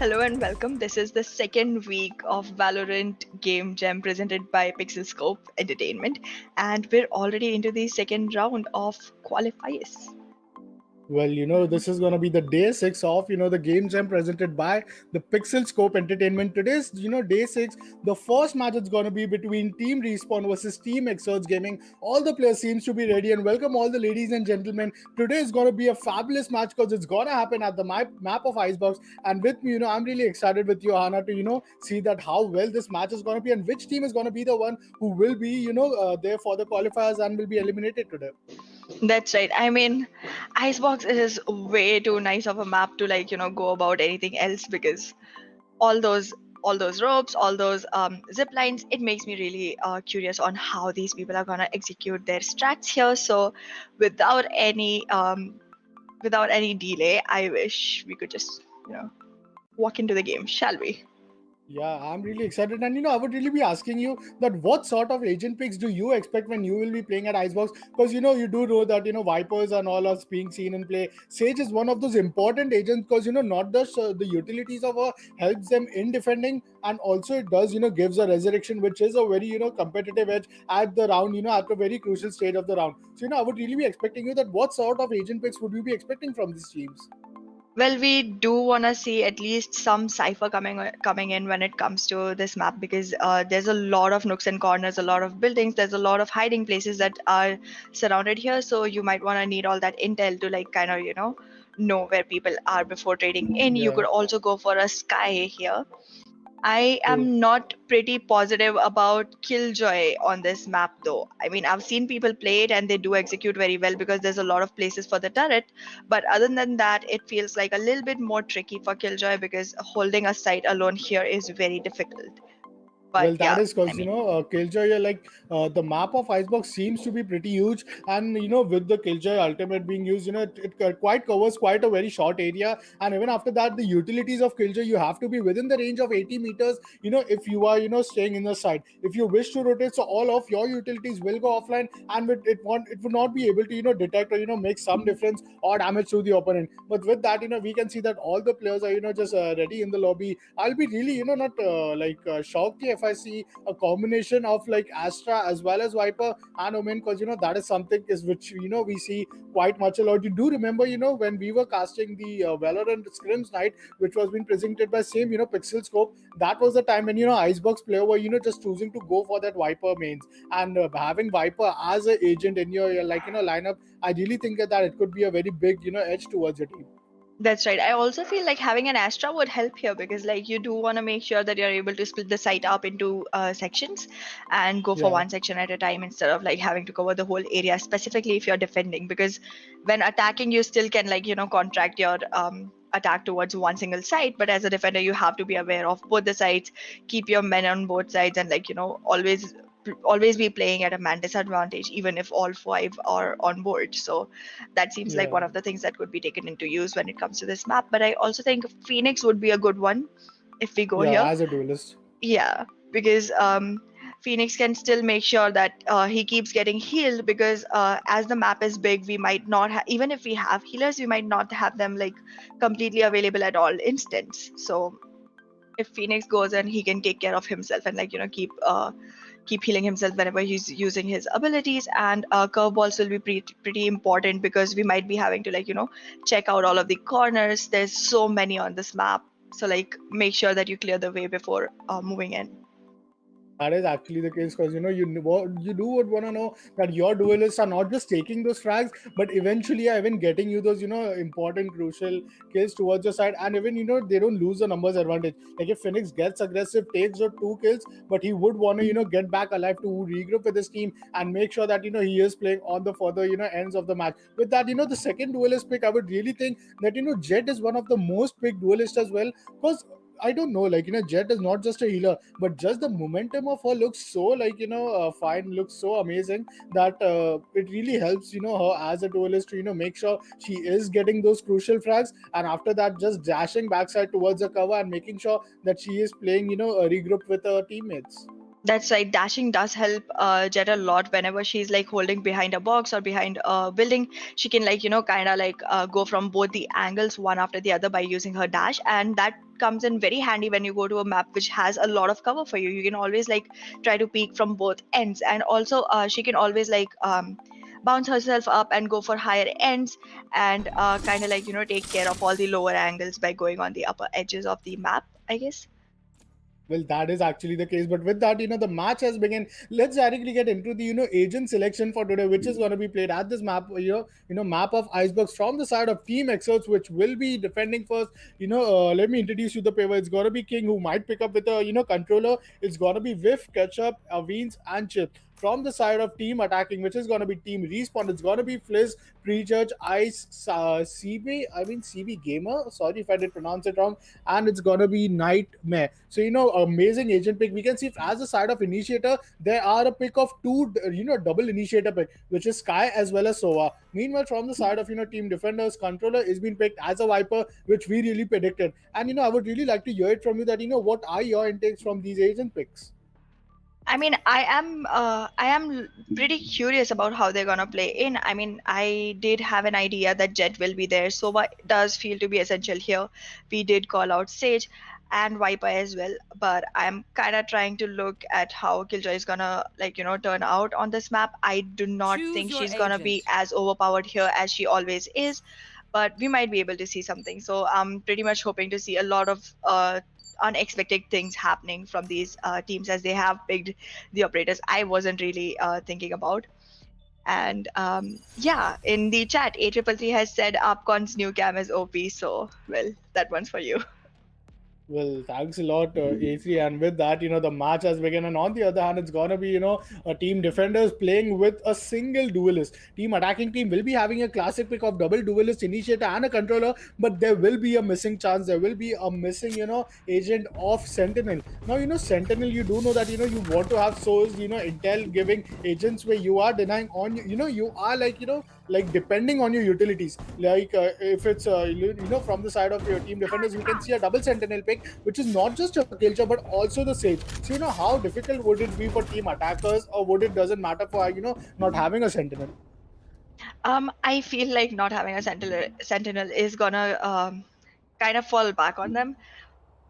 Hello and welcome. This is the second week of Valorant Game Jam presented by PixelScope Entertainment, and we're already into the second round of qualifiers. Well, this is going to be the day six of, the game jam presented by the Pixel Scope Entertainment. Today's, day six. The first match is going to be between Team Respawn versus Team Xertz Gaming. All the players seems to be ready, and welcome all the ladies and gentlemen. Today is going to be a fabulous match because it's going to happen at the map of Icebox. And with me, I'm really excited with you, Aahna, to, see that how well this match is going to be and which team is going to be the one who will be, there for the qualifiers and will be eliminated today. That's right. I mean, Icebox is way too nice of a map to go about anything else because all those all those ropes, all those zip lines, it makes me really curious on how these people are gonna execute their strats here. So, without any without any delay, I wish we could just walk into the game, shall we? Yeah, I'm really excited. And I would really be asking you that what sort of agent picks do you expect when you will be playing at Icebox? Because you do know that Vipers and all are being seen in play. Sage is one of those important agents because not just the utilities of her helps them in defending, and also it does gives a resurrection, which is a very competitive edge at the round, at a very crucial stage of the round. So I would really be expecting you that what sort of agent picks would you be expecting from these teams? Well, we do want to see at least some cipher coming in when it comes to this map because there's a lot of nooks and corners, a lot of buildings, there's a lot of hiding places that are surrounded here. So you might want to need all that intel to kind of know where people are before trading in. You Yeah, could also go for a sky here. I true. am not pretty positive about Killjoy on this map though. I mean, I've seen people play it and they do execute very well because there's a lot of places for the turret. But other than that, it feels like a little bit more tricky for Killjoy because holding a site alone here is very difficult. But Well, that yeah, is I because mean, Killjoy, the map of Icebox seems to be pretty huge, and with the Killjoy ultimate being used, it quite covers quite a very short area, and even after that, the utilities of Killjoy, you have to be within the range of 80 meters. If you are staying in the side, if you wish to rotate, so all of your utilities will go offline, and it would not be able to detect or make some difference or damage to the opponent. But with that, we can see that all the players are just ready in the lobby. I'll be really not shocked if I see a combination of like Astra as well as Viper and Omen, because that is something is which we see quite much a lot. You do remember when we were casting the Valorant scrims night, which was being presented by same Pixel Scope. That was the time when Icebox player were just choosing to go for that Viper mains, and having Viper as an agent in your lineup. I really think that it could be a very big edge towards your team. that's right. I also feel like having an Astra would help here because you do want to make sure that you're able to split the site up into sections and go for Yeah. one section at a time instead of having to cover the whole area, specifically if you're defending. Because when attacking, you still can contract your attack towards one single site, but as a defender, you have to be aware of both the sides, keep your men on both sides, and always be playing at a man disadvantage, even if all five are on board. So that seems like Yeah. one of the things that could be taken into use when it comes to this map. But I also think Phoenix would be a good one if we go Yeah, here. as a duelist. Yeah, because Phoenix can still make sure that he keeps getting healed because as the map is big, we might not even if we have healers, we might not have them completely available at all instants. So if Phoenix goes and he can take care of himself and keep healing himself whenever he's using his abilities, and curveballs will be pretty important because we might be having to check out all of the corners. There's so many on this map, so make sure that you clear the way before moving in. That is actually the case because you do would want to know that your duelists are not just taking those frags, but eventually are even getting you those important crucial kills towards your side, and even they don't lose the numbers advantage. Like if Phoenix gets aggressive, takes the two kills, but he would want to get back alive to regroup with his team and make sure that he is playing on the further ends of the match. With that, the second duelist pick, I would really think that Jet is one of the most picked duelists as well, because I don't know, Jet is not just a healer, but just the momentum of her looks so fine, looks so amazing that it really helps her as a duelist to make sure she is getting those crucial frags, and after that just dashing backside towards the cover and making sure that she is playing a regroup with her teammates. That's right. Dashing does help Jet a lot whenever she's like holding behind a box or behind a building. She can like kind of like go from both the angles one after the other by using her dash, and that comes in very handy when you go to a map which has a lot of cover for you. You can always like try to peek from both ends, and also she can always like bounce herself up and go for higher ends, and kind of like take care of all the lower angles by going on the upper edges of the map, I guess. Well, that is actually the case. But with that, the match has begun. Let's directly get into the agent selection for today, which is going to be played at this map. Map of icebergs from the side of Team Xertz, which will be defending first. Let me introduce you the pair. It's going to be King, who might pick up with a controller. It's going to be Whiff, Ketchup, Avines, and Chip. From the side of team attacking, which is going to be Team Respawn, it's going to be Fliz, Prejudge, Ice, CB, CB Gamer. Sorry if I did pronounce it wrong, and it's gonna be Nightmare. So amazing agent pick. We can see if as a side of initiator, there are a pick of two, double initiator pick, which is Sky as well as Sova. Meanwhile, from the side of team defenders, controller is being picked as a Viper, which we really predicted. And I would really like to hear it from you that what are your intakes from these agent picks. I mean, I am pretty curious about how they're gonna play in. I mean, I did have an idea that Jet will be there, so what does feel to be essential here. We did call out Sage and Viper as well, but I'm kind of trying to look at how Killjoy is gonna like turn out on this map. I do not Choose think your she's gonna be agent. as overpowered here as she always is, but we might be able to see something. So I'm pretty much hoping to see a lot of unexpected things happening from these teams, as they have picked the operators I wasn't really thinking about. And yeah, in the chat, A333 has said AapKon's new cam is OP, so well, that one's for you. Well, thanks a lot, A3. And with that, the match has begun. And on the other hand, it's going to be, a team defenders playing with a single duelist. Team attacking team will be having a classic pick of double duelist, initiator, and a controller. But there will be a missing chance. There will be a missing, agent of Sentinel. Now, Sentinel, you do know that, you want to have source, intel giving agents where you are denying on, you are like depending on your utilities. Like if it's from the side of your team defenders, we can see a double sentinel pick, which is not just a killshot but also the sage. So how difficult would it be for team attackers, or would it doesn't matter for not having a sentinel? I feel like not having a sentinel is gonna kind of fall back on them.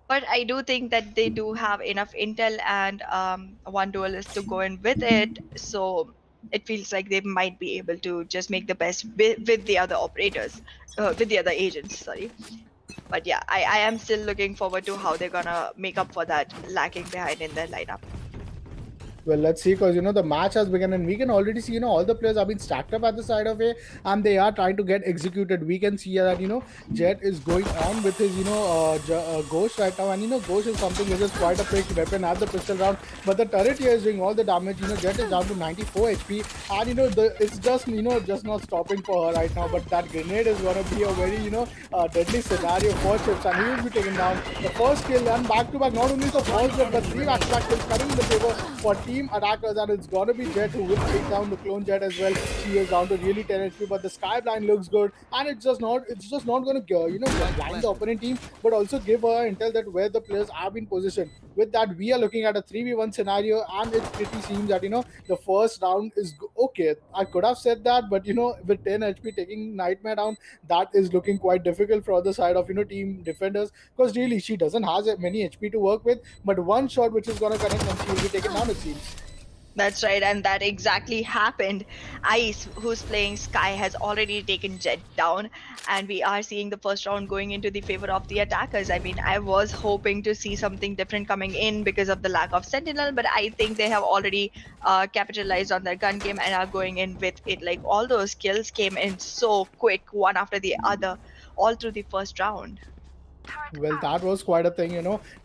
But I do think that they do have enough intel and one duelist to go in with it. So it feels like they might be able to just make the best with the other operators, with the other agents, sorry. But yeah, I am still looking forward to how they're gonna make up for that lacking behind in their lineup. Well, let's see, because the match has begun, and we can already see all the players have been stacked up at the side of it, and they are trying to get executed. We can see that Jet is going on with his Ghost right now, and Ghost is something which is quite a picked weapon at the pistol round. But the turret here is doing all the damage. Jet is down to 94 HP, and it's just just not stopping for her right now. But that grenade is gonna be a very deadly scenario for Chips, and he will be taken down. The first kill, and back to back, not only the first kill but three back-to-back kills coming in the favor for team attackers, and it's gonna be Jet who will take down the clone Jet as well. She is down to really 10 HP, but the Skyblind looks good, and it's just not gonna blind the opponent team, but also give her intel that where the players have been positioned. With that, we are looking at a 3v1 scenario, and it pretty seems that the first round is okay. I could have said that, but with 10 HP taking Nightmare down, that is looking quite difficult for the side of team defenders, because really she doesn't have many HP to work with, but one shot which is gonna connect and she will be taken down, it seems. That's right, and that exactly happened. Ice, who's playing Sky, has already taken Jet down, and we are seeing the first round going into the favor of the attackers. I mean, I was hoping to see something different coming in because of the lack of Sentinel, but I think they have already capitalized on their gun game and are going in with it. Like, all those kills came in so quick, one after the other, all through the first round. Well, that was quite a thing.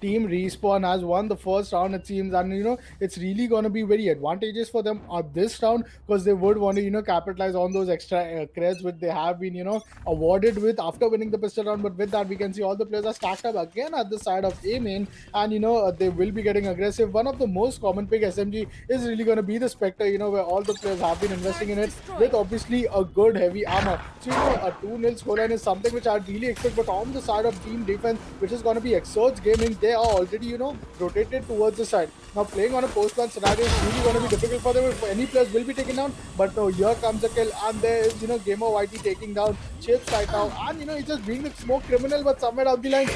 Team Respawn has won the first round, it seems, and it's really going to be very advantageous for them at this round, because they would want to capitalize on those extra creds which they have been awarded with after winning the pistol round. But with that, we can see all the players are stacked up again at the side of A main, and they will be getting aggressive. One of the most common pick SMG is really going to be the Spectre, where all the players have been investing in it with obviously a good heavy armor. So a 2-0 scoreline is something which I really expect, but on the side of Team defense, which is going to be Xertz Gaming. They are already, rotated towards the side. Now playing on a post-ban scenario is really going to be difficult for them if any players will be taken down. But no, here comes a kill, and there is, Gamer YT taking down Chips right now, and he's just being the smoke criminal, but somewhere down the line,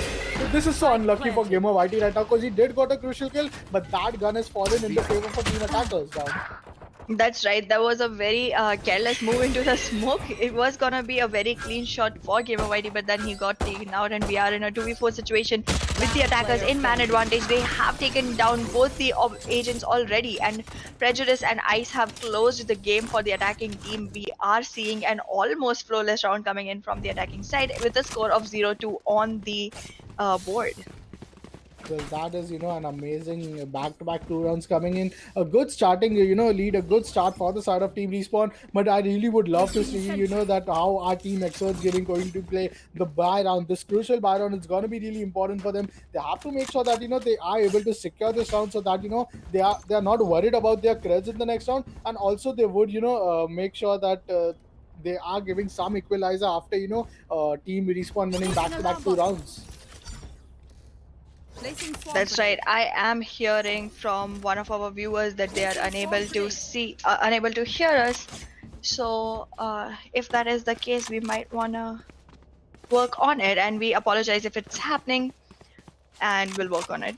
this is so unlucky for Gamer YT right now because he did got a crucial kill, but that gun has fallen in the favor for team attackers down. That's right. That was a very careless move into the smoke. It was gonna be a very clean shot for Gamer Whitey, but then he got taken out, and we are in a 2v4 situation with the attackers in man advantage. They have taken down both the agents already, and Prejudice and Ice have closed the game for the attacking team. We are seeing an almost flawless round coming in from the attacking side with a score of 0-2 on the board. Well, that is, an amazing back-to-back 2 rounds coming in. A good starting, lead, a good start for the side of Team Respawn. But I really would love to see, that how our Team Xertz Gaming going to play the buy round. This crucial buy round is going to be really important for them. They have to make sure that, they are able to secure this round so that, they are not worried about their creds in the next round. And also they would, make sure that they are giving some equalizer after, Team Respawn winning back-to-back 2 rounds. That's right. I am hearing from one of our viewers that they are unable to hear us. So if that is the case, we might wanna work on it, and we apologize if it's happening, and we'll work on it.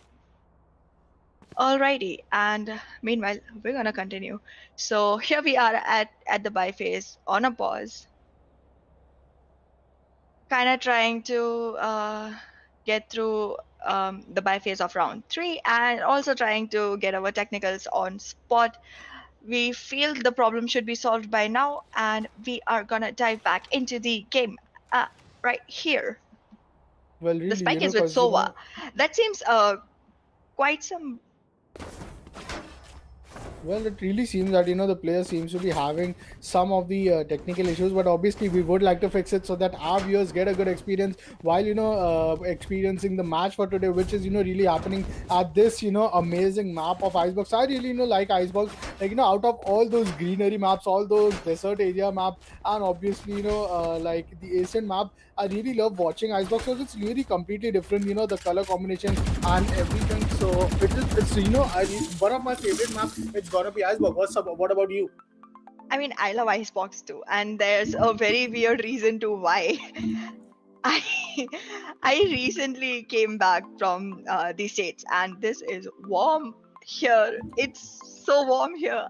Alrighty, and meanwhile, we're gonna continue. So here we are at the buy phase on a pause, kind of trying to get through the buy phase of round 3, and also trying to get our technicals on spot. We feel the problem should be solved by now, and we are gonna dive back into the game right here. Well, really, The spike is with Sova. That seems quite some. Well, it really seems that the player seems to be having some of the technical issues, but obviously we would like to fix it so that our viewers get a good experience while experiencing the match for today, which is really happening at this amazing map of Icebox. I really like Icebox, like out of all those greenery maps, all those desert area map, and obviously like the Asian map, I really love watching Icebox because it's really completely different, the color combination and everything. So it's one of my favorite maps. It's gonna be Icebox. What's up? What about you? I mean, I love Icebox too, and there's a very weird reason to why. I I recently came back from the States, and this is warm here. It's so warm here.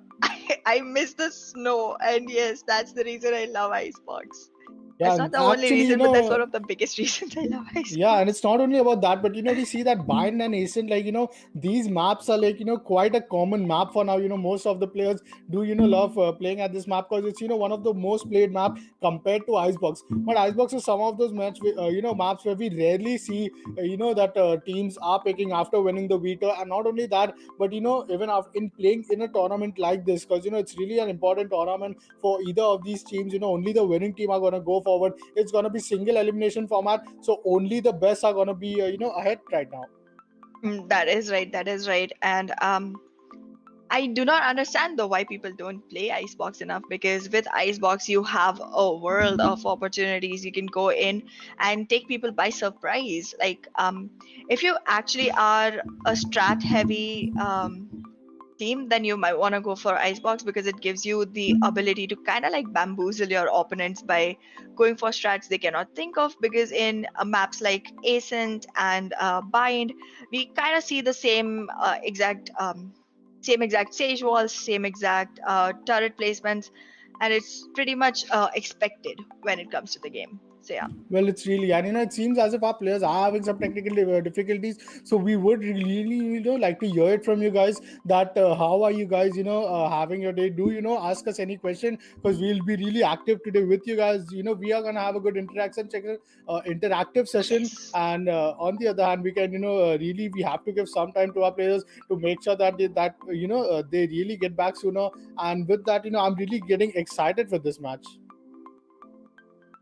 I miss the snow, and yes, that's the reason I love Icebox. Yeah, That's not and the only actually, reason, but that's one of the biggest reasons I love Icebox. yeah, and it's not only about that, but we see that Bind and Ascent, like these maps are like quite a common map for now. Most of the players do love playing at this map because it's one of the most played map compared to Icebox. But Icebox is some of those maps where we rarely see that teams are picking after winning the Vita, and not only that, but even after in playing in a tournament like this, because it's really an important tournament for either of these teams. Only the winning team are gonna go forward. It's gonna be single elimination format, so only the best are gonna be ahead right now. That is right. That is right. And I do not understand though why people don't play Icebox enough, because with Icebox you have a world of opportunities. You can go in and take people by surprise. Like if you actually are a strat heavy team, then you might want to go for Icebox, because it gives you the ability to kind of like bamboozle your opponents by going for strats they cannot think of. Because in maps like Ascent and Bind, we kind of see the same exact stage walls, same exact turret placements, and it's pretty much expected when it comes to the game. So yeah. Well, it's really, and it seems as if our players are having some technical difficulties. So we would really, like to hear it from you guys. That how are you guys, having your day? Do ask us any question, because we'll be really active today with you guys. We are gonna have a good interactive session, Yes. and on the other hand, we can, really we have to give some time to our players to make sure that they really get back sooner. And with that, I'm really getting excited for this match.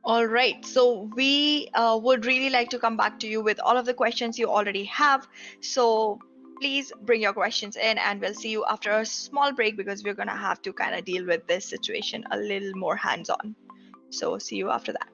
All right, so we would really like to come back to you with all of the questions you already have. So please bring your questions in, and we'll see you after a small break, because we're going to have to kind of deal with this situation a little more hands-on. So see you after that.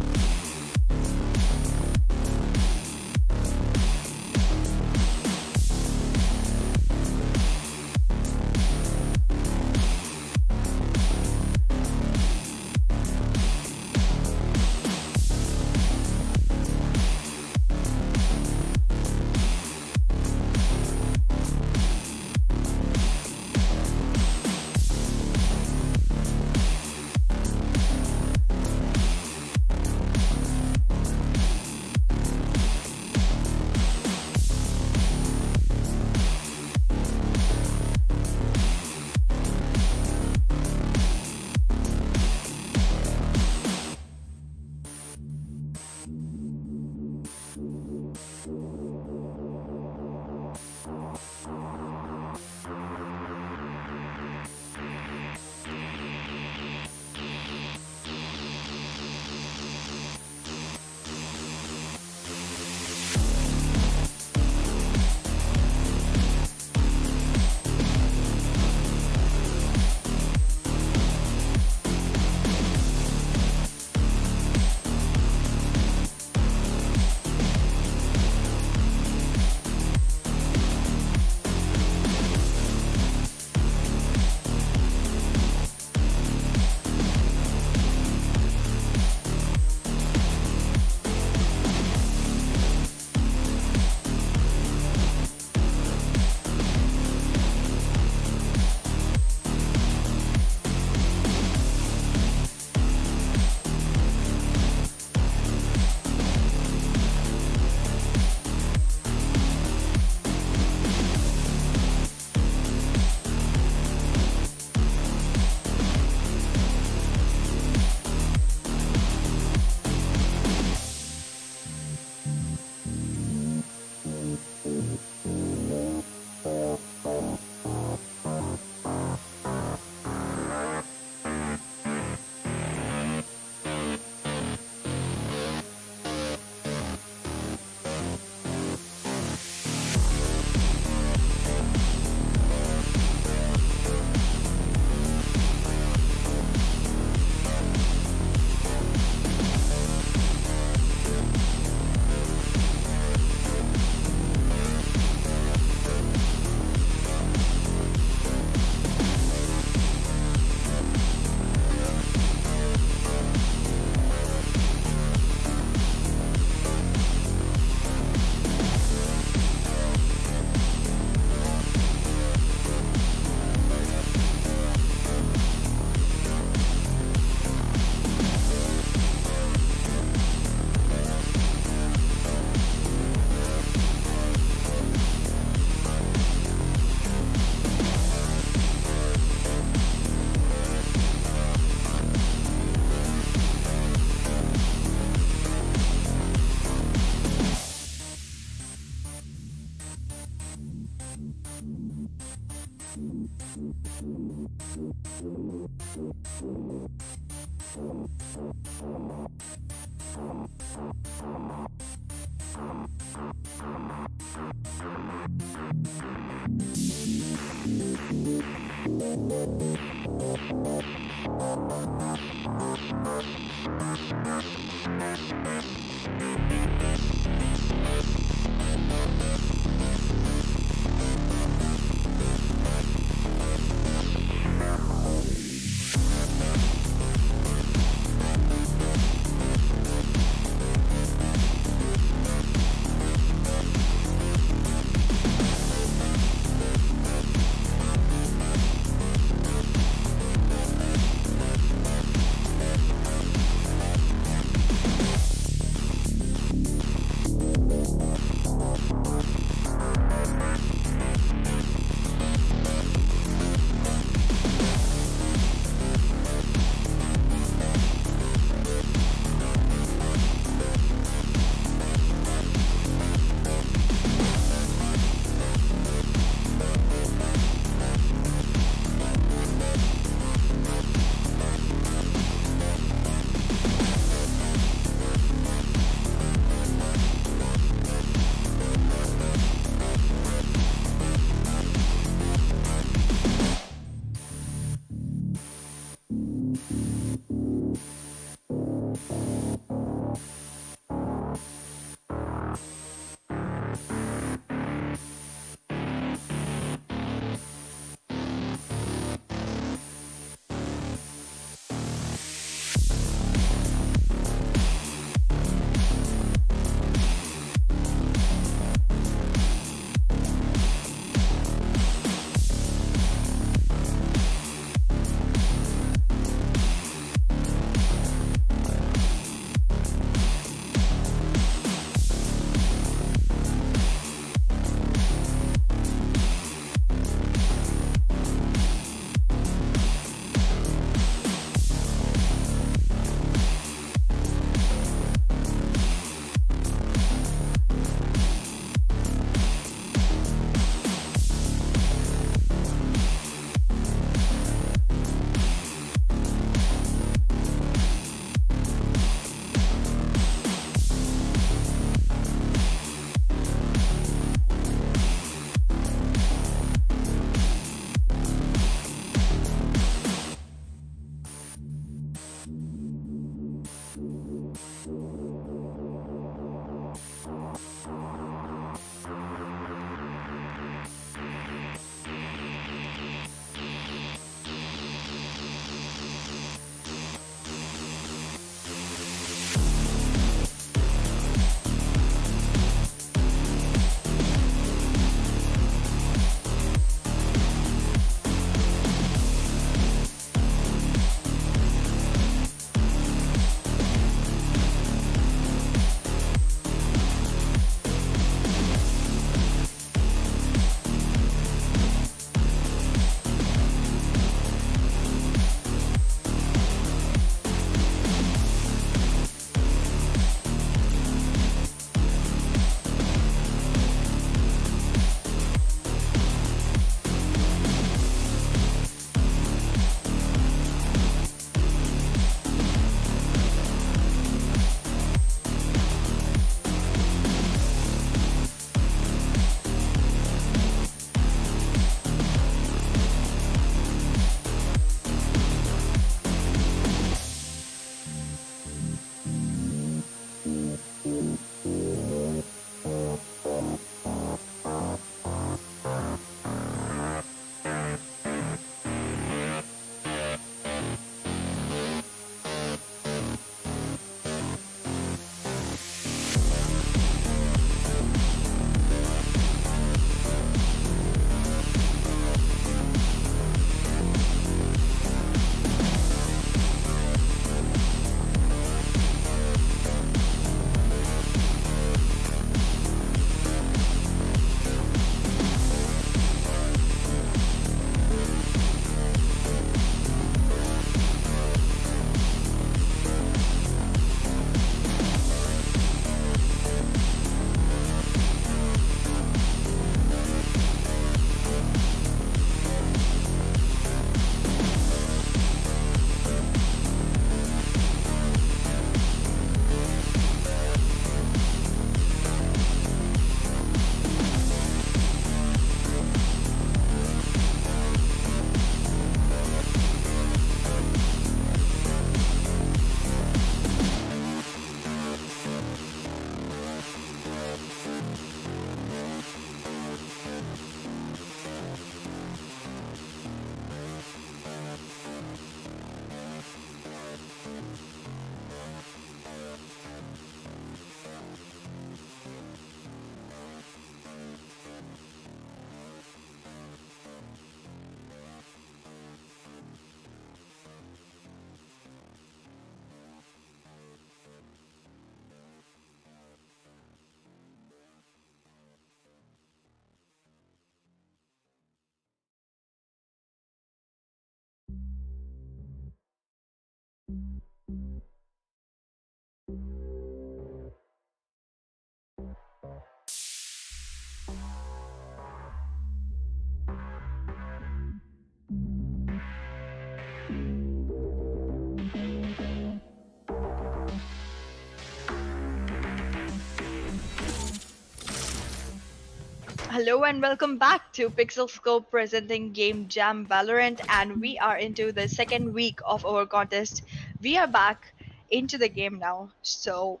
Hello and welcome back to PixelScope presenting Game Jam Valorant, and we are into the second week of our contest. We are back into the game now, so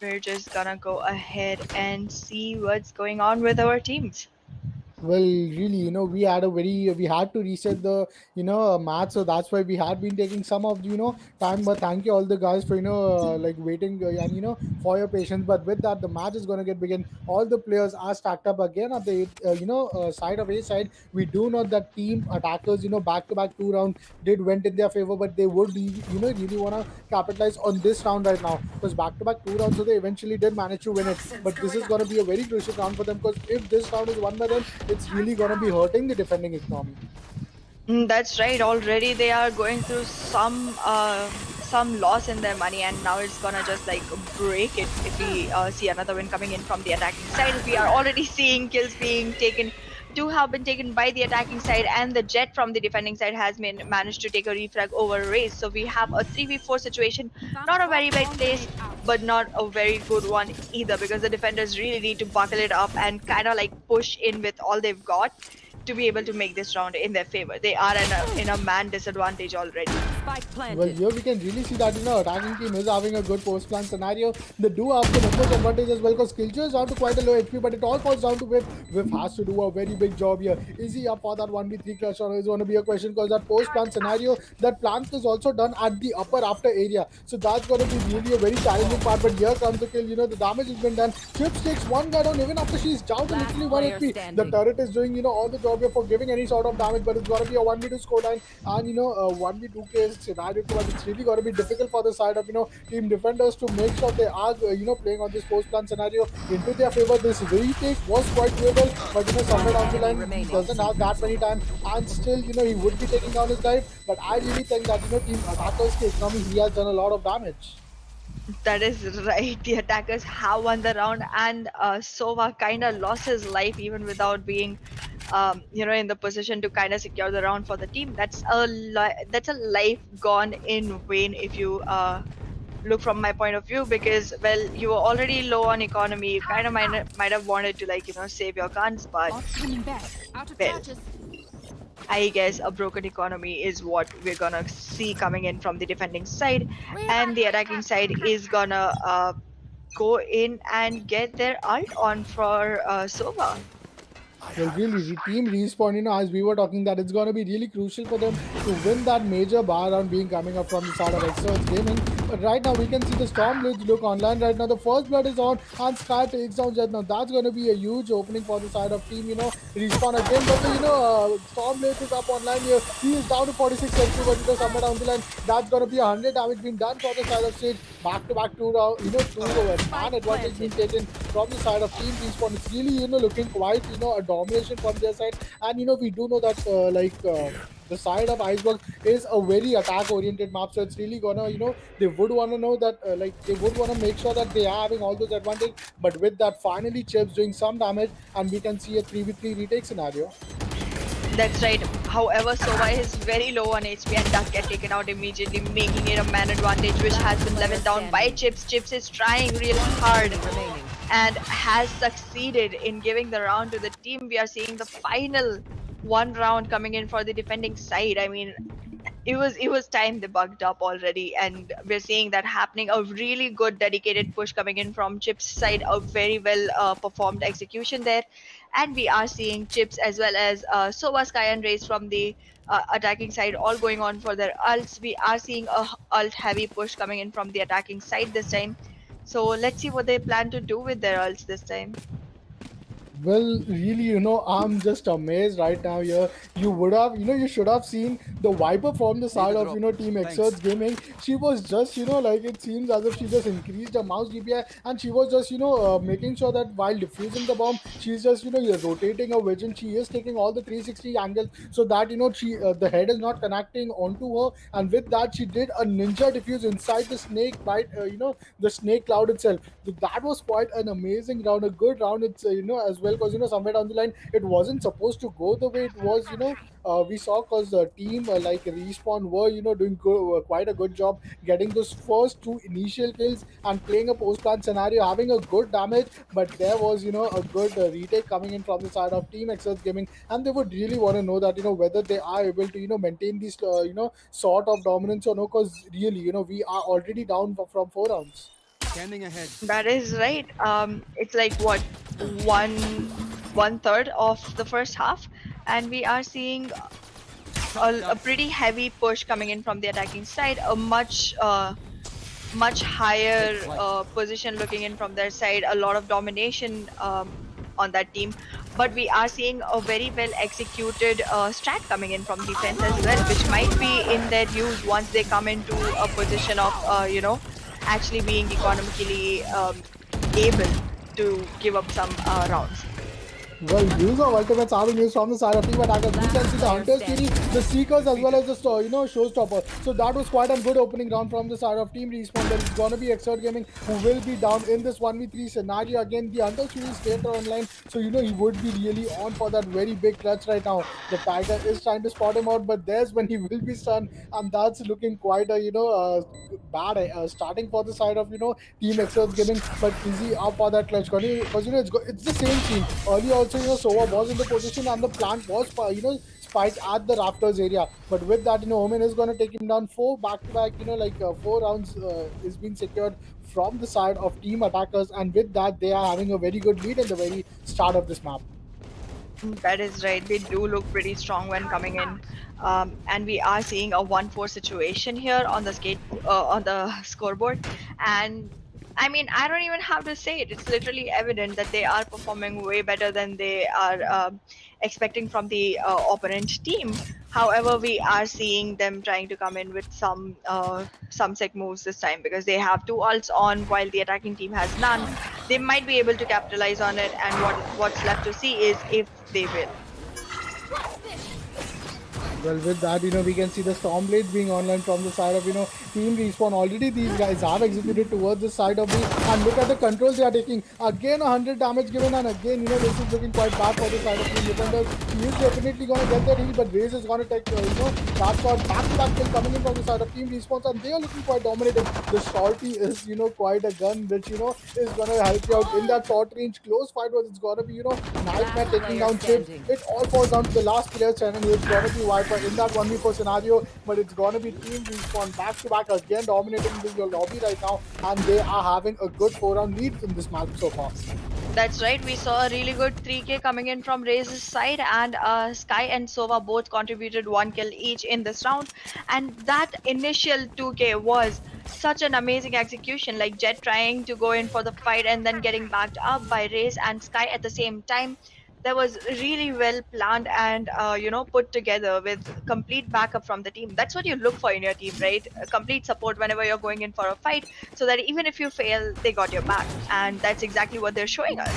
we're just gonna go ahead and see what's going on with our teams. Well, really, we had to reset the, math, so that's why we had been taking some of, time. But thank you all the guys for, like waiting and, for your patience. But with that, the match is going to get begin. All the players are stacked up again at the, side of A side. We do know that team attackers, back to back 2 round did went in their favor, but they would, really want to capitalize on this round right now because back to back 2 rounds, so they eventually did manage to win it. But this is going to be a very crucial round for them because if this round is won by them, it's really gonna be hurting the defending economy. That's right. Already they are going through some loss in their money, and now it's gonna just like break it if we see another win coming in from the attacking side. We are already seeing kills being taken. Two have been taken by the attacking side, and the jet from the defending side has been managed to take a refrag over race. So we have a 3v4 situation. Not a very bad place, but not a very good one either, because the defenders really need to buckle it up and kind of like push in with all they've got to be able to make this round in their favor. They are in a man disadvantage already. Well, here we can really see that attacking team is having a good post plan scenario. They do have the numbers advantage as well because Killjoy is down to quite a low HP, but it all falls down to Whip. Whip has to do a very big job here. Is he up for that 1v3 clutch, or is going to be a question because that post plan scenario, that plant is also done at the upper after area. So that's going to be really a very challenging part. But here comes the kill. The damage has been done. Chips takes one guy down even after she's down to literally 1 HP. The turret is doing all the job here for giving any sort of damage, but it's going to be a 1v2 scoreline and 1v2 case scenario too, and it's really going to be difficult for the side of team defenders to make sure they are playing on this post plan scenario into their favor. This retake was quite doable, but somewhere down the line he doesn't have that many time, and still he would be taking down his life. But I really think that team attackers economy, he has done a lot of damage. That is right. The attackers have won the round, and Sova kind of lost his life even without being, in the position to kind of secure the round for the team. That's a life gone in vain if you look from my point of view, because well, you were already low on economy. You kind of might have wanted to save your guns, but well, I guess a broken economy is what we're gonna see coming in from the defending side, and the attacking side is gonna go in and get their ult on for Sova. Well, really, the team respawn, as we were talking, that it's going to be really crucial for them to win that major bar round being coming up from the side of Xertz Gaming. But right now, we can see the Stormblades look online right now. The first blood is on, and Sky takes down Jet. Now, that's going to be a huge opening for the side of team, respawn again. But, Stormblades is up online here. He is down to 46 HP, but, somewhere down the line, that's going to be 100 damage being done for the side of stage. Back to back 2 round, 2 man advantage being taken from the side of team respawn. It's really, looking quite, a domination from their side. And we do know that the side of Iceberg is a very attack oriented map, so it's really gonna they would want to know that they would want to make sure that they are having all those advantage. But with that, finally Chips doing some damage, and we can see a 3v3 retake scenario. That's right. However, Sova is very low on HP and does get taken out immediately, making it a man advantage, which has been leveled down by Chips. Chips is trying really hard and has succeeded in giving the round to the team. We are seeing the final one round coming in for the defending side. I mean, it was time they bugged up already, and we're seeing that happening. A really good dedicated push coming in from Chips side, a very well performed execution there, and we are seeing Chips as well as Sova, Sky and Race from the attacking side all going on for their ults. We are seeing a ult heavy push coming in from the attacking side this time, so let's see what they plan to do with their ults this time. Well, really, I'm just amazed right now here. You would have, you should have seen the Viper from the side of, Team Xertz Gaming. She was just, like it seems as if she just increased her mouse DPI, and she was just, making sure that while defusing the bomb, she's just, rotating her vision. She is taking all the 360 angles so that, she the head is not connecting onto her. And with that, she did a ninja defuse inside the snake bite, the snake cloud itself. So that was quite an amazing round, a good round. It's, as well well, because somewhere down the line it wasn't supposed to go the way it was. We saw, because the team like Respawn were doing quite a good job getting those first two initial kills and playing a post plan scenario, having a good damage. But there was a good retake coming in from the side of Team Xertz Gaming, and they would really want to know that whether they are able to maintain this sort of dominance or no, because really we are already down from 4 rounds. Scanning ahead. That is right. It's like what, one third of the first half, and we are seeing a pretty heavy push coming in from the attacking side. A much higher position looking in from their side. A lot of domination on that team, but we are seeing a very well executed strat coming in from defense as well, which might be in their use once they come into a position of actually being economically able to give up some rounds. Well, use of ultimates are being used from the side of Team Attackers. We can see the Hunters carry, the Seekers, as well as the Showstopper. So that was quite a good opening round from the side of Team Respawn. There is gonna be Xert Gaming who will be down in this 1v3 scenario. Again, the Hunters will stay online, so he would be really on for that very big clutch right now. The Tiger is trying to spot him out, but there's when he will be stunned, and that's looking quite a bad starting for the side of Team Xert Gaming. But easy up for that clutch, because it's the same team. Earlier also Sova was in the position, and the plant was spiked at the rafters area. But with that, Omen is going to take him down. 4 back-to-back, 4 rounds is being secured from the side of Team Attackers, and with that, they are having a very good lead in the very start of this map. That is right. They do look pretty strong when coming in, and we are seeing a 1-4 situation here on the on the scoreboard. And I mean, I don't even have to say it. It's literally evident that they are performing way better than they are expecting from the opponent team. However, we are seeing them trying to come in with some sick moves this time, because they have 2 ults on while the attacking team has none. They might be able to capitalize on it, and what's left to see is if they will. Well, with that, we can see the Stormblades being online from the side of, Team Respawn. Already these guys have executed towards the side of me, and look at the controls they are taking. Again, 100 damage given, and again, this is looking quite bad for the side of Team Defenders. He is definitely going to get that heal, but Raze is going to take, that shot back-to-back kill coming in from the side of Team Respawn, and they are looking quite dominating. The Salty is, quite a gun, which, is going to help you out in that short range close fight, was it's going to be, Nightmare taking down Chips. It all falls down to the last player channel. It's going to be Viper in that 1v4 scenario, but it's gonna be Team Respawn back to back again dominating the lobby right now, and they are having a good 4-round lead in this match so far. That's right. We saw a really good 3k coming in from Raze's side, and Sky and Sova both contributed 1 kill each in this round. And that initial 2k was such an amazing execution, like Jet trying to go in for the fight and then getting backed up by Raze and Sky at the same time. That was really well planned and put together with complete backup from the team. That's what you look for in your team, right? Complete support whenever you're going in for a fight, so that even if you fail, they got your back. And that's exactly what they're showing us.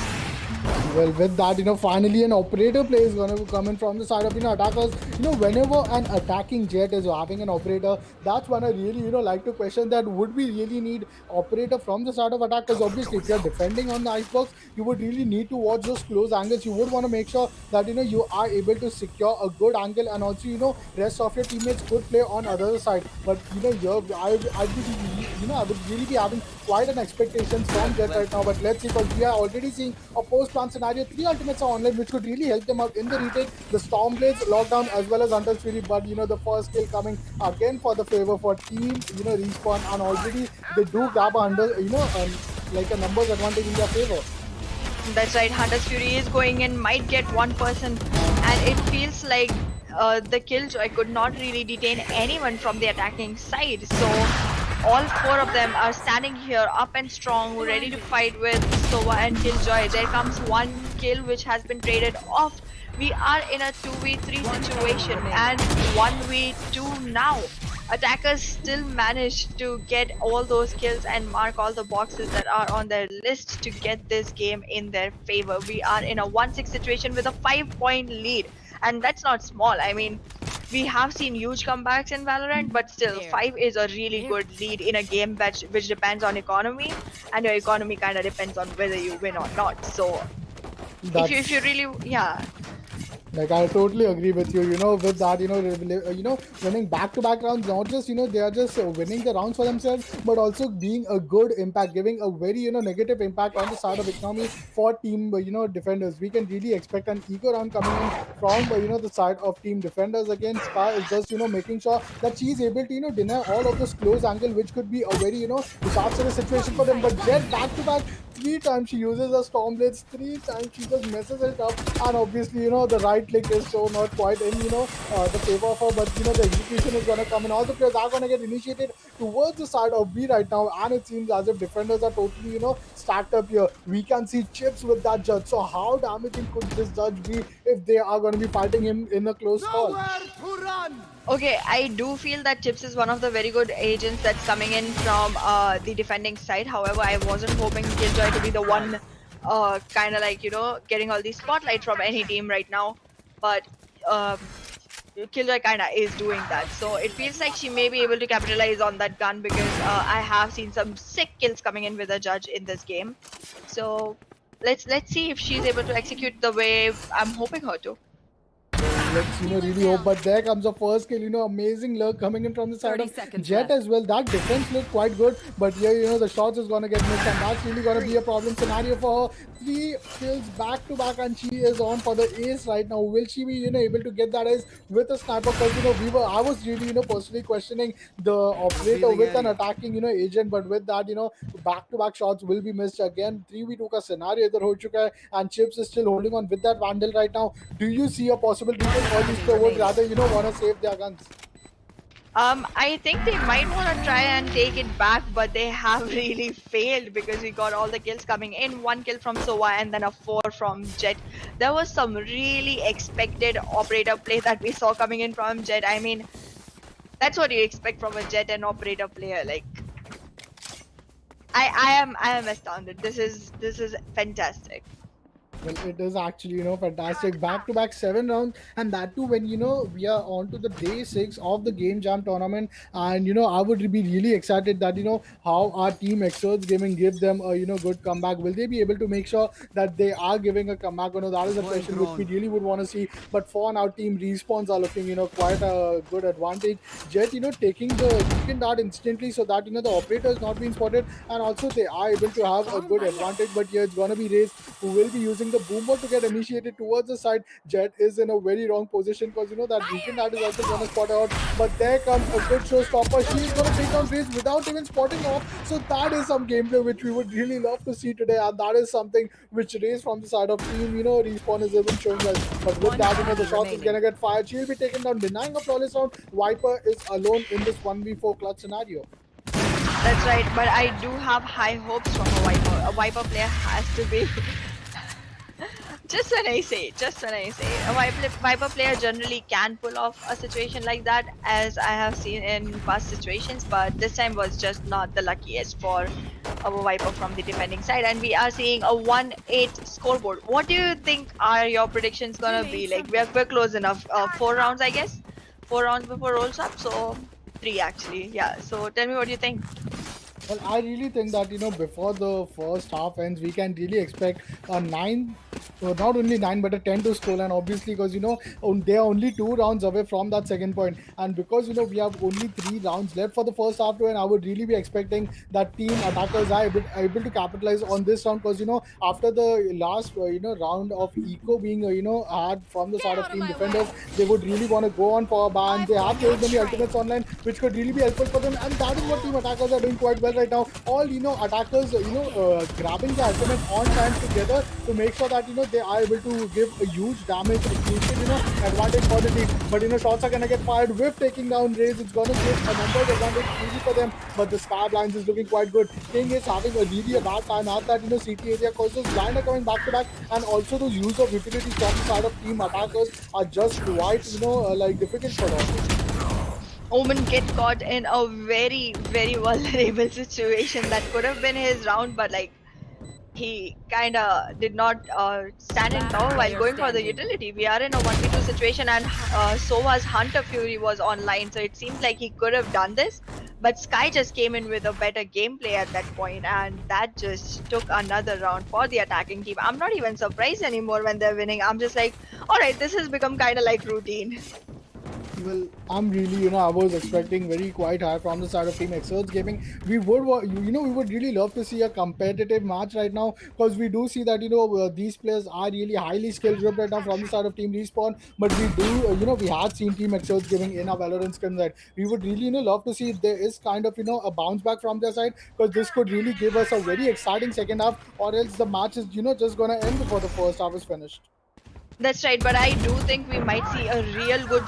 Well, with that, finally an operator play is going to come in from the side of, attackers. Whenever an attacking Jet is having an operator, that's when I really, like to question that would we really need operator from the side of attackers? Obviously, if you're defending on the icebox, you would really need to watch those close angles. You would want to make sure that, you are able to secure a good angle, and also, rest of your teammates could play on other side. But, I would really be having quite an expectations from Jet right now. But let's see, because we are already seeing a post-plan scenario. 3 ultimates are online, which could really help them out in the retake. The Stormblades, Lockdown, as well as Hunter's Fury. But the first kill coming again for the favor for Team Respawn, and already they do grab a like a numbers advantage in their favor. That's right. Hunter's Fury is going in, might get 1 person, and it feels like the Killjoy could not really detain anyone from the attacking side. So all 4 of them are standing here up and strong, ready to fight with Sova and Killjoy. There comes 1 kill which has been traded off. We are in a 2v3 situation and 1v2 now. Attackers still managed to get all those kills and mark all the boxes that are on their list to get this game in their favor. We are in a 1-6 situation with a 5-point lead, and that's not small. I mean, we have seen huge comebacks in Valorant, but still 5 is a really good lead in a game which depends on economy, and your economy kind of depends on whether you win or not. So if you That's really, yeah. Like I totally agree with you. With that, winning back-to-back rounds, not just they are just winning the rounds for themselves, but also being a good impact, giving a very negative impact on the side of economy for team defenders. We can really expect an eco round coming in from the side of team defenders. Again, Scar is just making sure that she is able to deny all of this close angle, which could be a very disastrous situation for them. But Jet back-to-back. Three times she uses a storm blitz, three times she just messes it up, and obviously the right click is so not quite in the favor of her, but the execution is going to come in. All the players are going to get initiated towards the side of B right now, and it seems as if defenders are totally stacked up here. We can see Chips with that judge. So how damaging could this judge be if they are going to be fighting him in a close call? Okay, I do feel that Chips is one of the very good agents that's coming in from the defending side. However, I wasn't hoping Killjoy to be the one kind of like, getting all the spotlight from any team right now. But Killjoy kind of is doing that. So it feels like she may be able to capitalize on that gun because I have seen some sick kills coming in with a judge in this game. So let's see if she's able to execute the way I'm hoping her to. Let's really hope. But there comes the first kill. Amazing luck coming in from the side of Jet as well. That defense looked quite good, but here the shots is gonna get missed, and that's really gonna be a problem scenario for her. 3 kills back to back, and she is on for the ace right now. Will she be able to get that ace with a sniper? Because I was really personally questioning the operator with an attacking agent, but with that back to back shots will be missed again. 3v2 का scenario इधर हो चुका है, and Chips is still holding on with that Vandal right now. Do you see a possible reason for these players would rather want to save their guns? I think they might want to try and take it back, but they have really failed because we got all the kills coming in. 1 kill from Sova and then a 4 from Jet. There was some really expected operator play that we saw coming in from Jet. I mean, that's what you expect from a Jet and operator player. Like, I am astounded. This is fantastic. Well, it is actually fantastic. Back to back 7 rounds, and that too when we are on to the day 6 of the game jam tournament. And I would be really excited that how our team Xertz Gaming give them a good comeback. Will they be able to make sure that they are giving a comeback? That is a question which we really would want to see. But for now, team respawns are looking quite a good advantage. Jet taking the beacon dart instantly, so that the operator is not being spotted, and also they are able to have a good advantage. But here it's gonna be Raze who will be using the boomer to get initiated towards the side. Jet is in a very wrong position because that beacon that is also going to spot out. But there comes a good showstopper. She is going to take down Raze without even spotting off. So that is some gameplay which we would really love to see today, and that is something which Raze from the side of team Respawn is even showing us. But with that the shot is going to get fired. She'll be taken down, denying a flawless round. Viper is alone in this 1v4 clutch scenario. That's right, but I do have high hopes from a Viper. A Viper player has to be just when I say, a Viper player generally can pull off a situation like that, as I have seen in past situations, but this time was just not the luckiest for our Viper from the defending side, and we are seeing a 1-8 scoreboard. What do you think are your predictions gonna be? Like, we're close enough. 4 rounds, I guess. 4 rounds before rolls up, so 3 actually. Yeah, so tell me what you think. Well, I really think that before the first half ends, we can really expect a 9, not only 9 but a 10 to score. And obviously, because they are only 2 rounds away from that second point, and because we have only 3 rounds left for the first half to end, I would really be expecting that team attackers are able to capitalize on this round. Because after the last round of eco being hard from the side of team defenders, they would really want to go on for a ban. They have played many ultimates online, which could really be helpful for them, and that is what team attackers are doing quite well right now. All attackers grabbing the ultimate on time together to make sure that they are able to give a huge damage creation advantage for the team. But shots are gonna get fired with taking down Raze. It's gonna give a numbers advantage easy for them, but the Scar Blinds is looking quite good. King is having a really bad time at that CT area because those blind are coming back to back, and also those use of utilities from the side of team attackers are just quite like difficult for them. Omen get caught in a very, very vulnerable situation that could have been his round, but like he kind of did not stand in power while going for the utility. We are in a 1v2 situation, and Sova's Hunter Fury was online, so it seems like he could have done this, But Sky just came in with a better gameplay at that point, and that just took another round for the attacking team. I'm not even surprised anymore when they're winning. I'm just like, all right, this has become kind of like routine. Well, I'm really, I was expecting very quite high from the side of Team Xertz Gaming. We would, we would really love to see a competitive match right now, because we do see that, these players are really highly skilled group right now from the side of Team Respawn. But we do, we had seen Team Xertz Gaming in a Valorant skin that we would really, love to see if there is kind of, a bounce back from their side, because this could really give us a very exciting second half, or else the match is, just gonna end before the first half is finished. That's right, but I do think we might see a real good,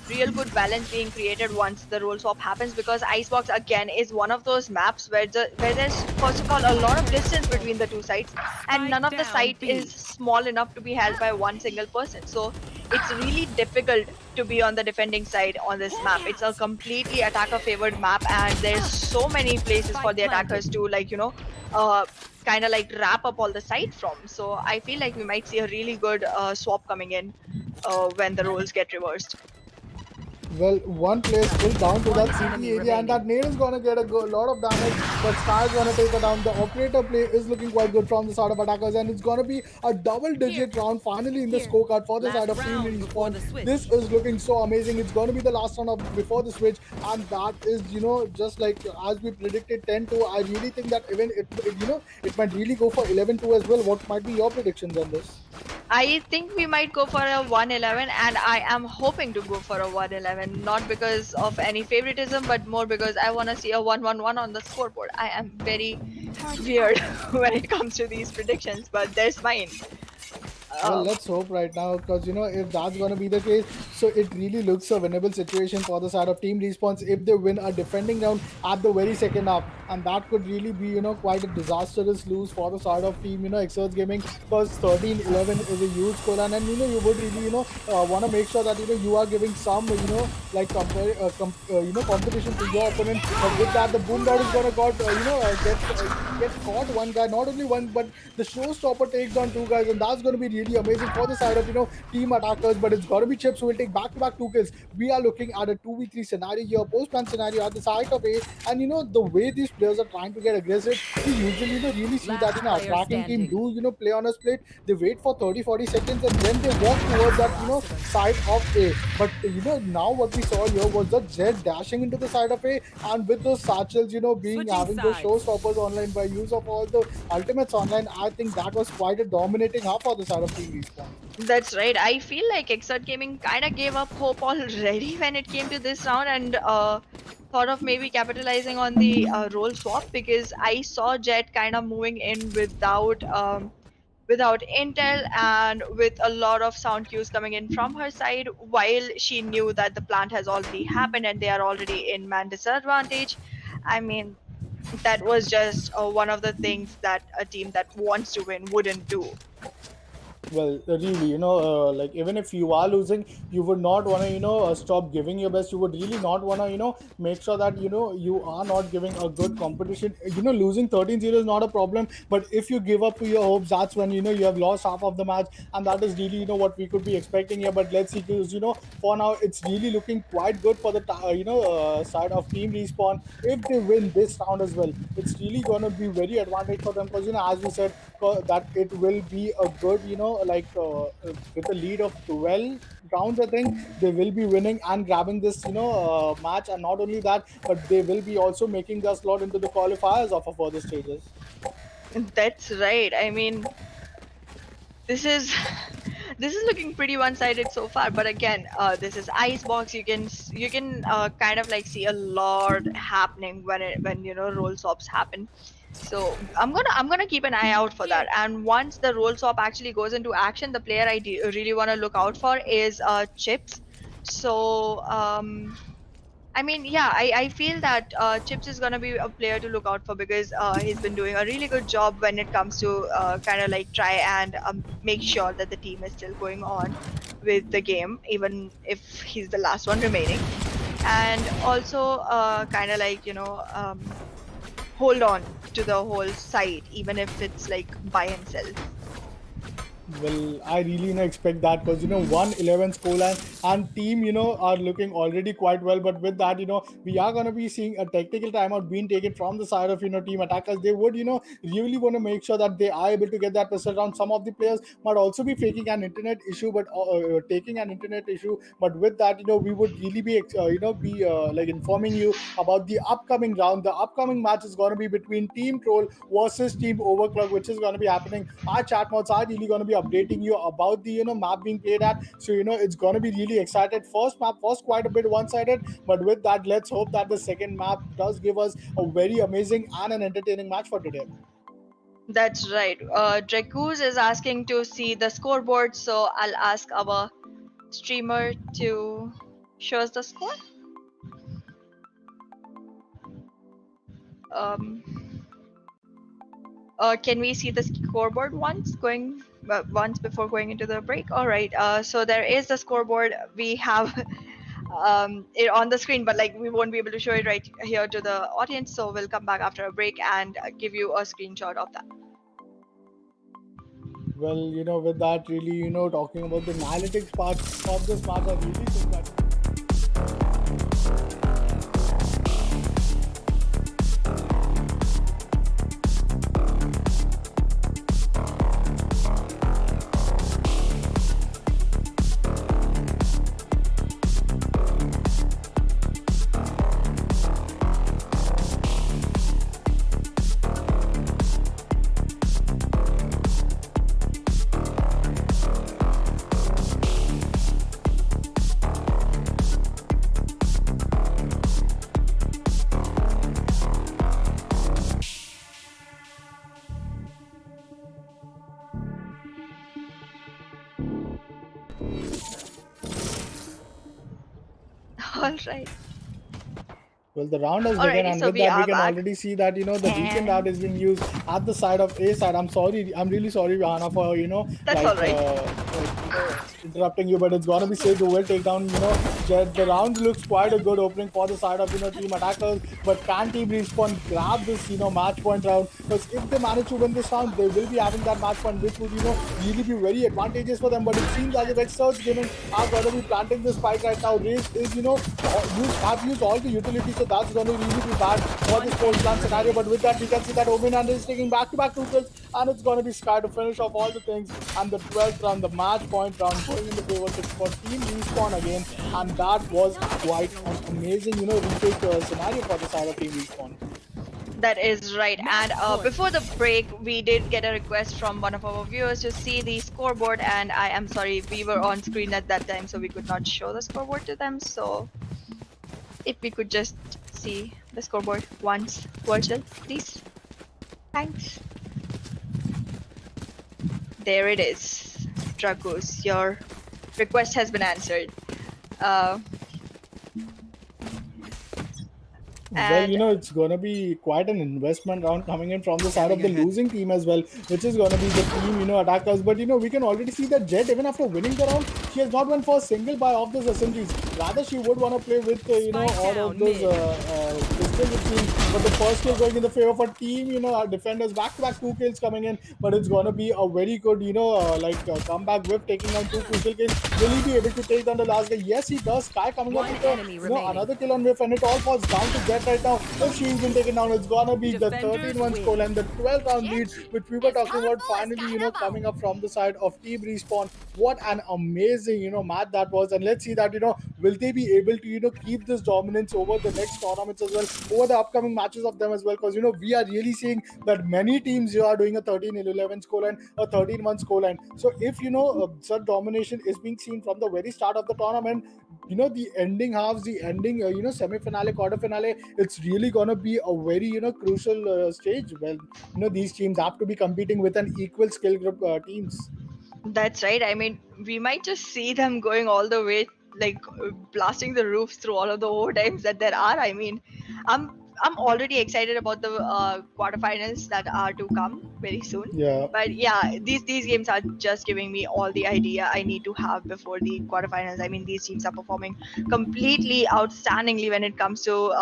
real good balance being created once the role swap happens, because Icebox again is one of those maps where there's first of all a lot of distance between the two sides, and none of the site is small enough to be held by one single person. So it's really difficult to be on the defending side on this map. It's a completely attacker favored map, and there's so many places for the attackers to uh, kind of like wrap up all the site from. So I feel like we might see a really good swap coming in when the roles get reversed. Well, one player still down to that CT area, and that nade is gonna get a lot of damage, but Sky is gonna take it down. The operator play is looking quite good from the side of attackers, and it's gonna be a double-digit round finally in the scorecard for the side of Team Respawn. This is looking so amazing. It's gonna be the last round of before the switch, and that is, just like as we predicted 10-2. I really think that even it might really go for 11-2 as well. What might be your predictions on this? I think we might go for a 111, and I am hoping to go for a 111, not because of any favoritism, but more because I want to see a 111 on the scoreboard. I am very weird when it comes to these predictions, but there's mine. Well, let's hope right now, because if that's gonna be the case, so it really looks a winnable situation for the side of Team Response if they win a defending round at the very second half, and that could really be quite a disastrous lose for the side of Team Xertz Gaming, because 13-11 is a huge score, and you would really want to make sure that you are giving some like competition to your opponent. But with that, the boom dot is gonna get caught one guy, not only one, but the showstopper takes on two guys, and that's gonna be really amazing for the side of team attackers. But it's gonna be Chips who will take back-to-back two kills. We are looking at a 2v3 scenario here, post-plan scenario at the side of A, and the way these players are trying to get aggressive, we usually really see that attacking team do play on a split. They wait for 30-40 seconds, and then they walk towards that side of A. But now what we saw here was the Zed dashing into the side of A, and with those satchels being having those showstoppers online by use of all the ultimates online, I think that was quite a dominating half for the side of Team Respawn. That's right. I feel like Xert Gaming kind of gave up hope already when it came to this round, and thought of maybe capitalizing on the role swap, because I saw Jet kind of moving in without intel and with a lot of sound cues coming in from her side, while she knew that the plant has already happened and they are already in man disadvantage. I mean, that was just one of the things that a team that wants to win wouldn't do. Well, really, like even if you are losing, you would not want to stop giving your best. You would really not want to make sure that you are not giving a good competition. Losing 13-0 is not a problem, but if you give up to your hopes, that's when you have lost half of the match, and that is really what we could be expecting here. But let's see, because for now it's really looking quite good for the side of Team Respawn. If they win this round as well, it's really gonna be very advantage for them, because as we said, that it will be a good with a lead of 12 rounds, I think they will be winning and grabbing this match. And not only that, but they will be also making their slot into the qualifiers of a further stages. That's right. I mean, this is this is looking pretty one-sided so far, but again, this is Icebox. You can kind of like see a lot happening when role swaps happen. So I'm gonna keep an eye out for that. And once the role swap actually goes into action, the player I really want to look out for is Chips. So I mean, yeah, I feel that Chips is gonna be a player to look out for, because he's been doing a really good job when it comes to kind of like try and make sure that the team is still going on with the game, even if he's the last one remaining. And also kind of like hold on to the whole site, even if it's like buy and sell. Well, I really expect that because 1-11 scoreline and team are looking already quite well. But with that, we are gonna be seeing a technical timeout being taken from the side of team attackers. They would really want to make sure that they are able to get that pistol round. Some of the players might also be faking an internet issue, but taking an internet issue. But with that, we would really be be like informing you about the upcoming round. The upcoming match is gonna be between Team Troll versus Team Overclock, which is gonna be happening. Our chat mods are really going to be updating you about the map being played at, so it's going to be really excited. First map was quite a bit one-sided, but with that, let's hope that the second map does give us a very amazing and an entertaining match for today. That's right. Dracuz is asking to see the scoreboard, so I'll ask our streamer to show us the score. Um, can we see the scoreboard once before going into the break? All right. So there is the scoreboard. We have it on the screen, but like we won't be able to show it right here to the audience. So we'll come back after a break and give you a screenshot of that. Well, with that, really, talking about the analytics part of this match, I really think that. All right. Well, the round has begun, Alrighty, and so with we that, we are can back. already see that the beacon dart is being used at the side of A side. I'm really sorry, Aahna, for That's all right. interrupting you, but it's gonna be safe to well take down. Jet. The round looks quite a good opening for the side of team attackers, but can Team Respawn grab this match point round? Because if they manage to win this round, they will be having that match point, which would really be very advantageous for them. But it seems as if Xertz Gaming are gonna be planting the spike right now. Raze is have used all the utilities, so that's going to really be bad for this post plan scenario. But with that, we can see that Omen is taking back-to-back 2 kills, and it's going to be Sky to finish off all the things. And the 12th round, the match point round, going in the favor for Team Respawn again, and that was quite an amazing, retake scenario for the side of Team Respawn. That is right. And before the break, we did get a request from one of our viewers to see the scoreboard. And I am sorry, we were on screen at that time, so we could not show the scoreboard to them. So if we could just see the scoreboard once, Virgil, please. Thanks. There it is. Dracus, your request has been answered. Well, it's gonna be quite an investment round coming in from the side of the losing team as well, which is gonna be the team, attackers. But we can already see that Jet, even after winning the round, she has not went for a single buy of those SMGs. Rather, she would want to play with all of those pistols, it seems. But the first kill going in the favor for team, our defenders back-to-back 2 kills coming in. But it's gonna be a very good, comeback with taking down 2 crucial kills. Will he be able to take down the last guy? Yes, he does. Sky coming up with another kill on Whiff, and it all falls down to Jet right now. If she's been taken down, it's gonna be the 13-1 score and the 12th round lead, which we were talking about finally, coming up from the side of Team Respawn. What an amazing, match that was. And let's see that, will they be able to, keep this dominance over the next tournaments as well, over the upcoming matches of them as well. Because, we are really seeing that many teams are doing a 13-11 scoreline, a 13-1 scoreline. So if, such domination is being seen from the very start of the tournament, the ending halves, the ending semi-finale, quarter finale, it's really gonna be a very crucial stage. Well, these teams have to be competing with an equal skill group teams. That's right. I mean, we might just see them going all the way, like blasting the roofs through all of the overtimes that there are. I mean, I'm already excited about the quarterfinals that are to come very soon. Yeah. But yeah, these games are just giving me all the idea I need to have before the quarterfinals. I mean, these teams are performing completely outstandingly when it comes to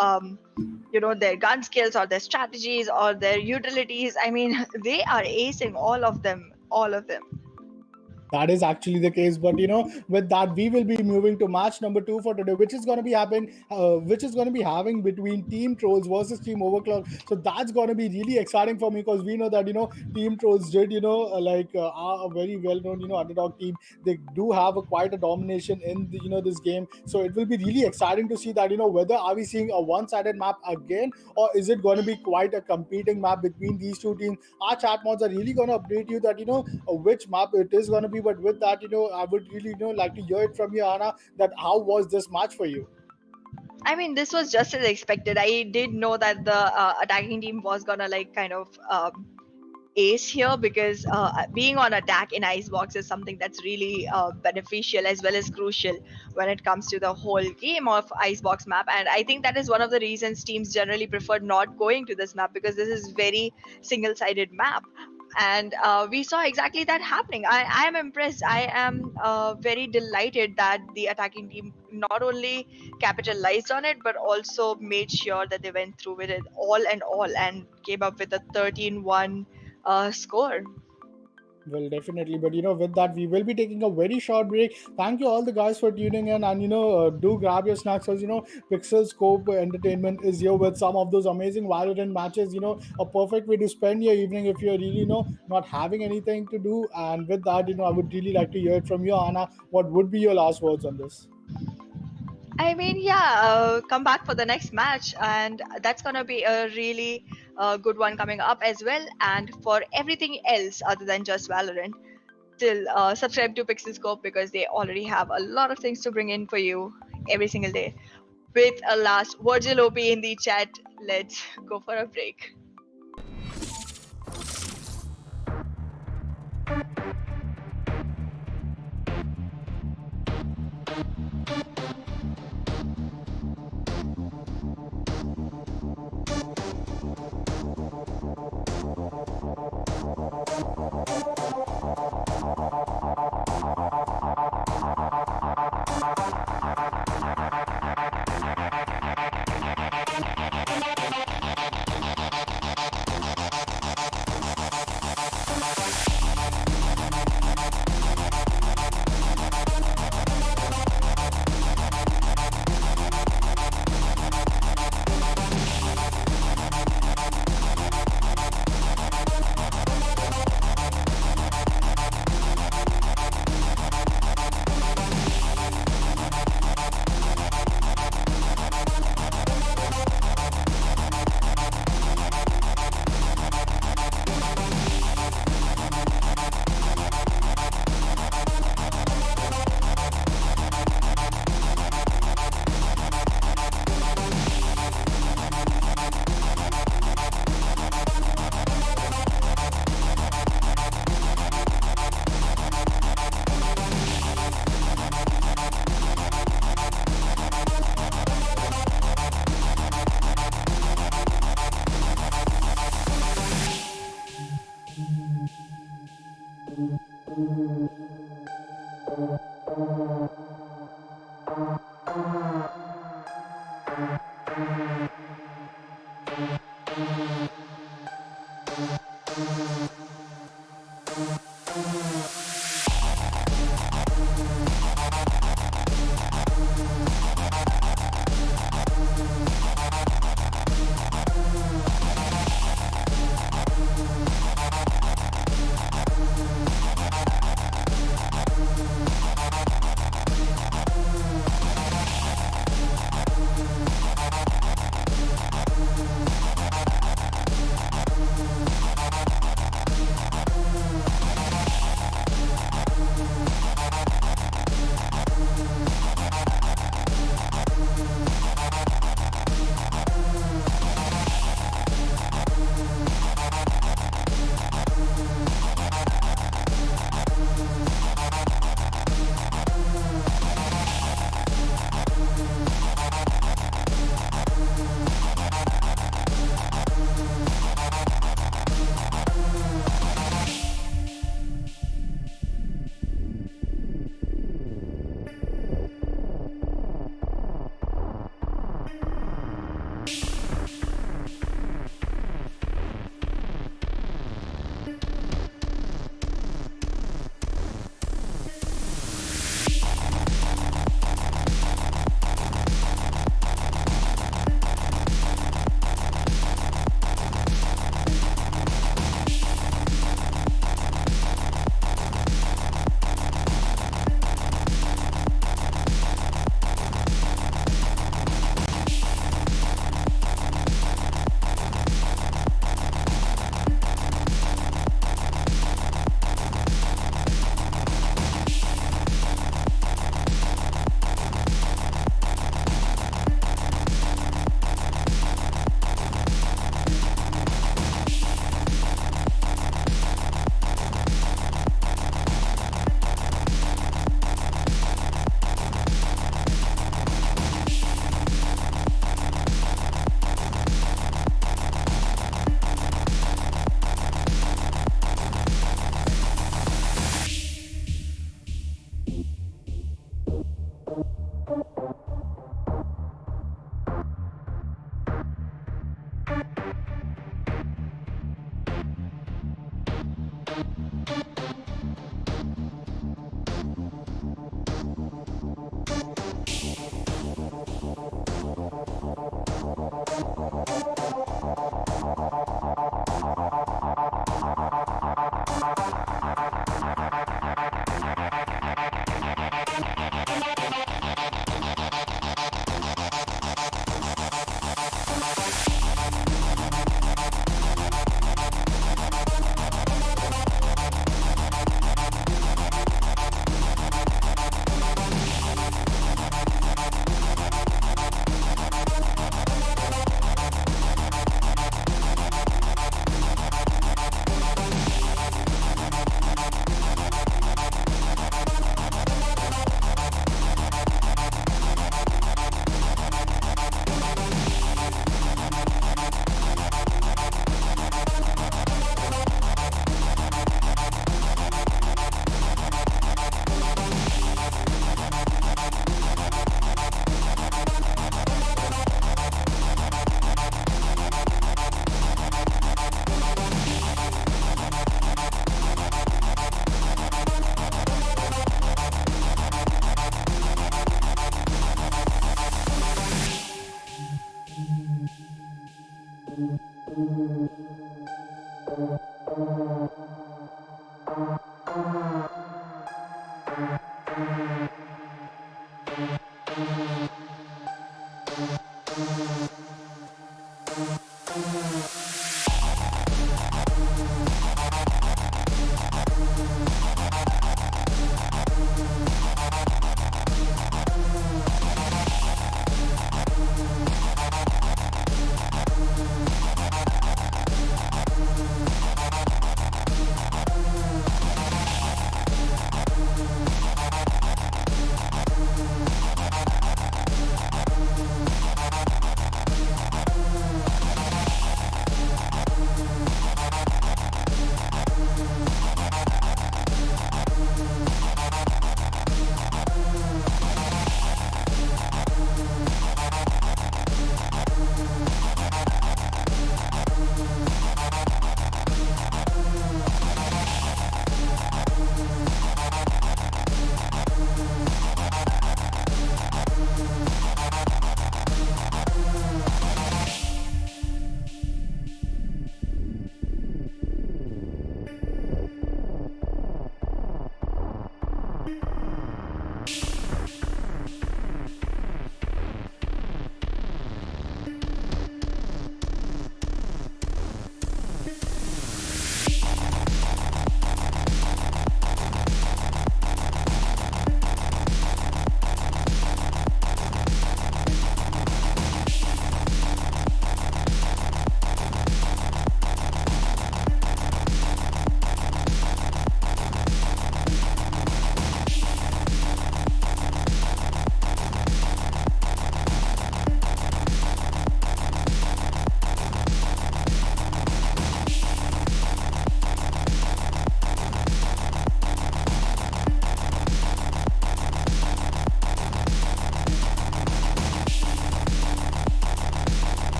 their gun skills or their strategies or their utilities. I mean, they are acing all of them. That is actually the case, but with that, we will be moving to match number two for today, which is going to be which is going to be having between Team Trolls versus Team Overclock. So that's going to be really exciting for me because we know that Team Trolls did are a very well known underdog team. They do have a quite a domination in this game, so it will be really exciting to see that whether are we seeing a one-sided map again, or is it going to be quite a competing map between these two teams. Our chat mods are really going to update you that which map it is going to be. But with that, I would really like to hear it from you, Aahna, that how was this match for you? I mean, this was just as expected. I did know that the attacking team was gonna like kind of ace here, because being on attack in Icebox is something that's really beneficial as well as crucial when it comes to the whole game of Icebox map. And I think that is one of the reasons teams generally prefer not going to this map, because this is very single-sided map. And we saw exactly that happening. I am impressed. I am very delighted that the attacking team not only capitalized on it, but also made sure that they went through with it all and came up with a 13-1 score. Well, definitely. But with that, we will be taking a very short break. Thank you all the guys for tuning in, and do grab your snacks because PixelScope Entertainment is here with some of those amazing Valorant matches. A perfect way to spend your evening if you're really not having anything to do. And with that, I would really like to hear it from you, Aahna. What would be your last words on this? I mean, yeah, come back for the next match, and that's gonna be a really good one coming up as well. And for everything else other than just Valorant, still subscribe to PixelScope, because they already have a lot of things to bring in for you every single day. With a last Virgil OP in the chat, let's go for a break.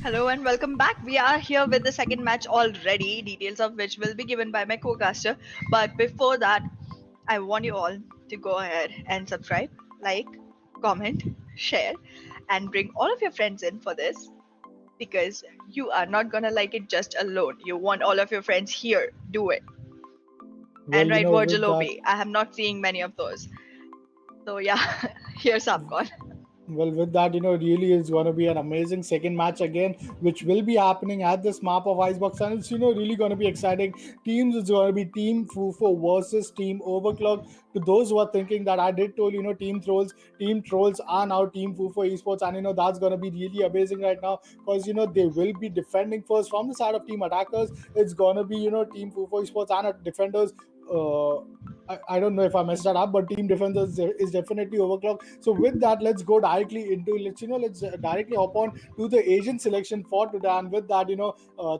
Hello and welcome back. We are here with the second match already, details of which will be given by my co-caster. But before that, I want you all to go ahead and subscribe, like, comment, share, and bring all of your friends in for this because you are not gonna like it just alone. You want all of your friends here. Do it. Well, And write Virgil with that, OP. I am not seeing many of those. So yeah, here's AapKon. really is going to be an amazing second match again, which will be happening at this map of Icebox, and it's really going to be exciting. Teams is going to be Team Fufoo versus Team Overclock. To those who are thinking that I did told Team Trolls are now Team Fufoo eSports, and that's going to be really amazing right now because they will be defending first from the side of Team Attackers. It's going to be Team Fufoo eSports and defenders. Uh, I don't know if I messed that up, but Team Defenders is definitely Overclock. So with that, let's go directly into let's directly hop on to the Asian selection for today. And with that,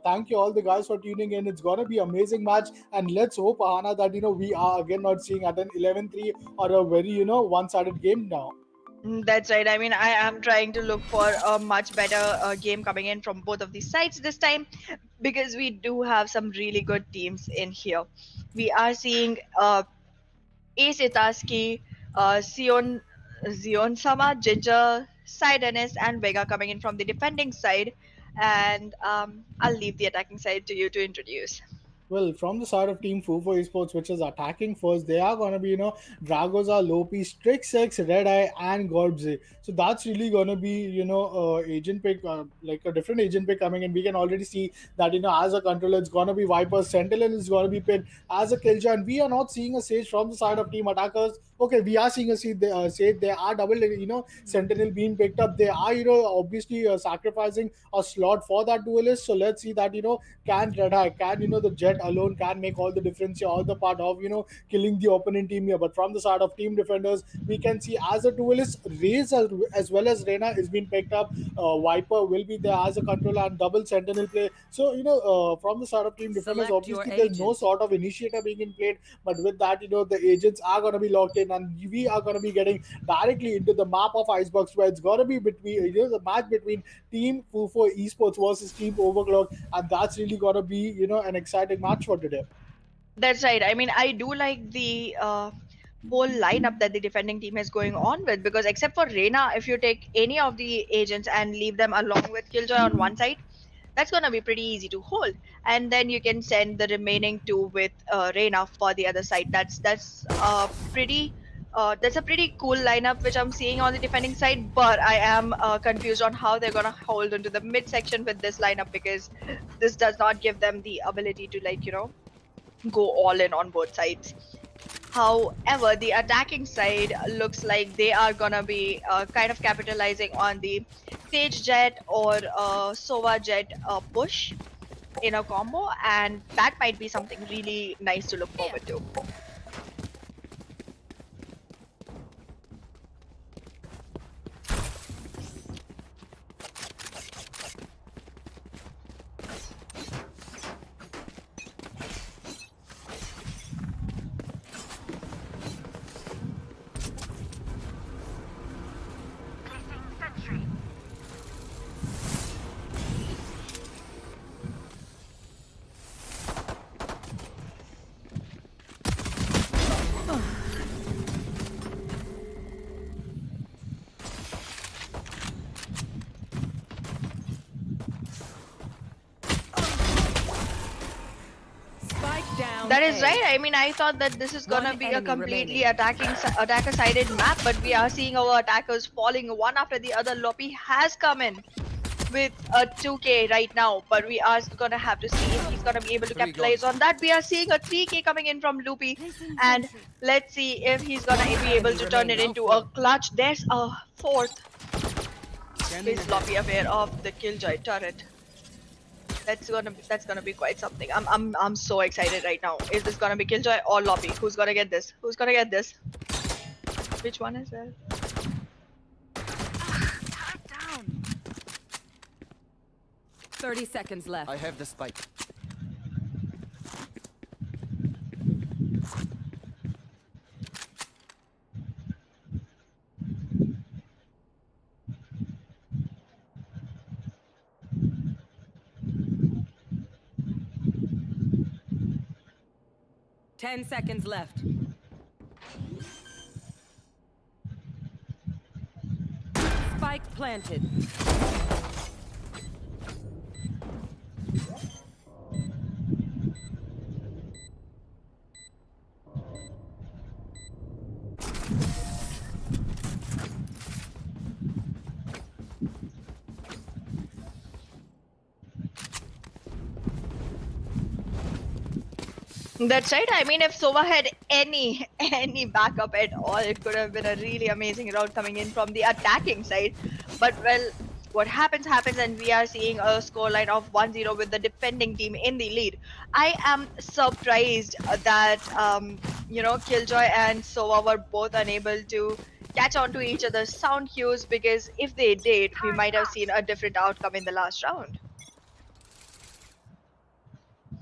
thank you all the guys for tuning in. It's gonna be amazing match, and let's hope Aahna that we are again not seeing at an 11-3 or a very one-sided game now. That's right. I mean, I am trying to look for a much better game coming in from both of these sides this time because we do have some really good teams in here. We are seeing Ace Itaski, Zion Sama, Ginger, Sai Dennis, and Vega coming in from the defending side. And I'll leave the attacking side to you to introduce. Well, from the side of Team Fufo Esports, which is attacking first, they are going to be, Dragoza, Lopi, Strixx, Red Eye, and Gorbze. So that's really going to be, agent pick, like a different agent pick coming in. We can already see that, as a controller, it's going to be Viper. Sentinel is going to be picked as a killjoy. And we are not seeing a Sage from the side of Team Attackers. okay, we are seeing a say they are double, sentinel being picked up. They are, obviously sacrificing a slot for that duelist. So let's see that, can Red Eye, can, the Jet alone can make all the difference here, all the part of, killing the opponent team here. But from the side of team defenders, we can see as a duelist, Raze as well as Reyna is being picked up. Viper will be there as a controller and double sentinel play. So, from the side of team defenders, Select your obviously there's no agent. sort of initiator being in played. But with that, the agents are going to be locked in, and we are going to be getting directly into the map of Icebox, where it's going to be between, the match between Team Fufoo eSports versus Team Overclock, and that's really going to be, an exciting match for today. That's right. I mean, I do like the whole lineup that the defending team is going on with, because except for Reyna, if you take any of the agents and leave them along with Killjoy on one side, that's gonna be pretty easy to hold. And then you can send the remaining two with Reyna for the other side. That's a pretty cool lineup which I'm seeing on the defending side. But I am confused on how they're gonna hold into the mid section with this lineup, because this does not give them the ability to, like, go all in on both sides. However, the attacking side looks like they are gonna be kind of capitalizing on the Sage Jet or Sova Jet push in a combo, and that might be something really nice to look forward to. That is right. I mean, I thought that this is gonna be a completely attacker-sided map, but we are seeing our attackers falling one after the other. Loppy has come in with a 2K right now, but we are gonna have to see if he's gonna be able to capitalize on that. We are seeing a 3K coming in from Loopy, and let's see if he's gonna be able to turn it into a clutch. There's a fourth. Is Loppy aware of the Killjoy turret? That's gonna be quite something. I'm so excited right now. Is this gonna be Killjoy or Loppy? Who's gonna get this? Who's gonna get this? Which one is it? Down. 30 seconds left. I have the spike. Ten seconds left. Spike planted. That's right. I mean, if Sova had any backup at all, it could have been a really amazing round coming in from the attacking side. But well, what happens, and we are seeing a scoreline of 1-0 with the defending team in the lead. I am surprised that Killjoy and Sova were both unable to catch on to each other's sound cues, because if they did, we might have seen a different outcome in the last round.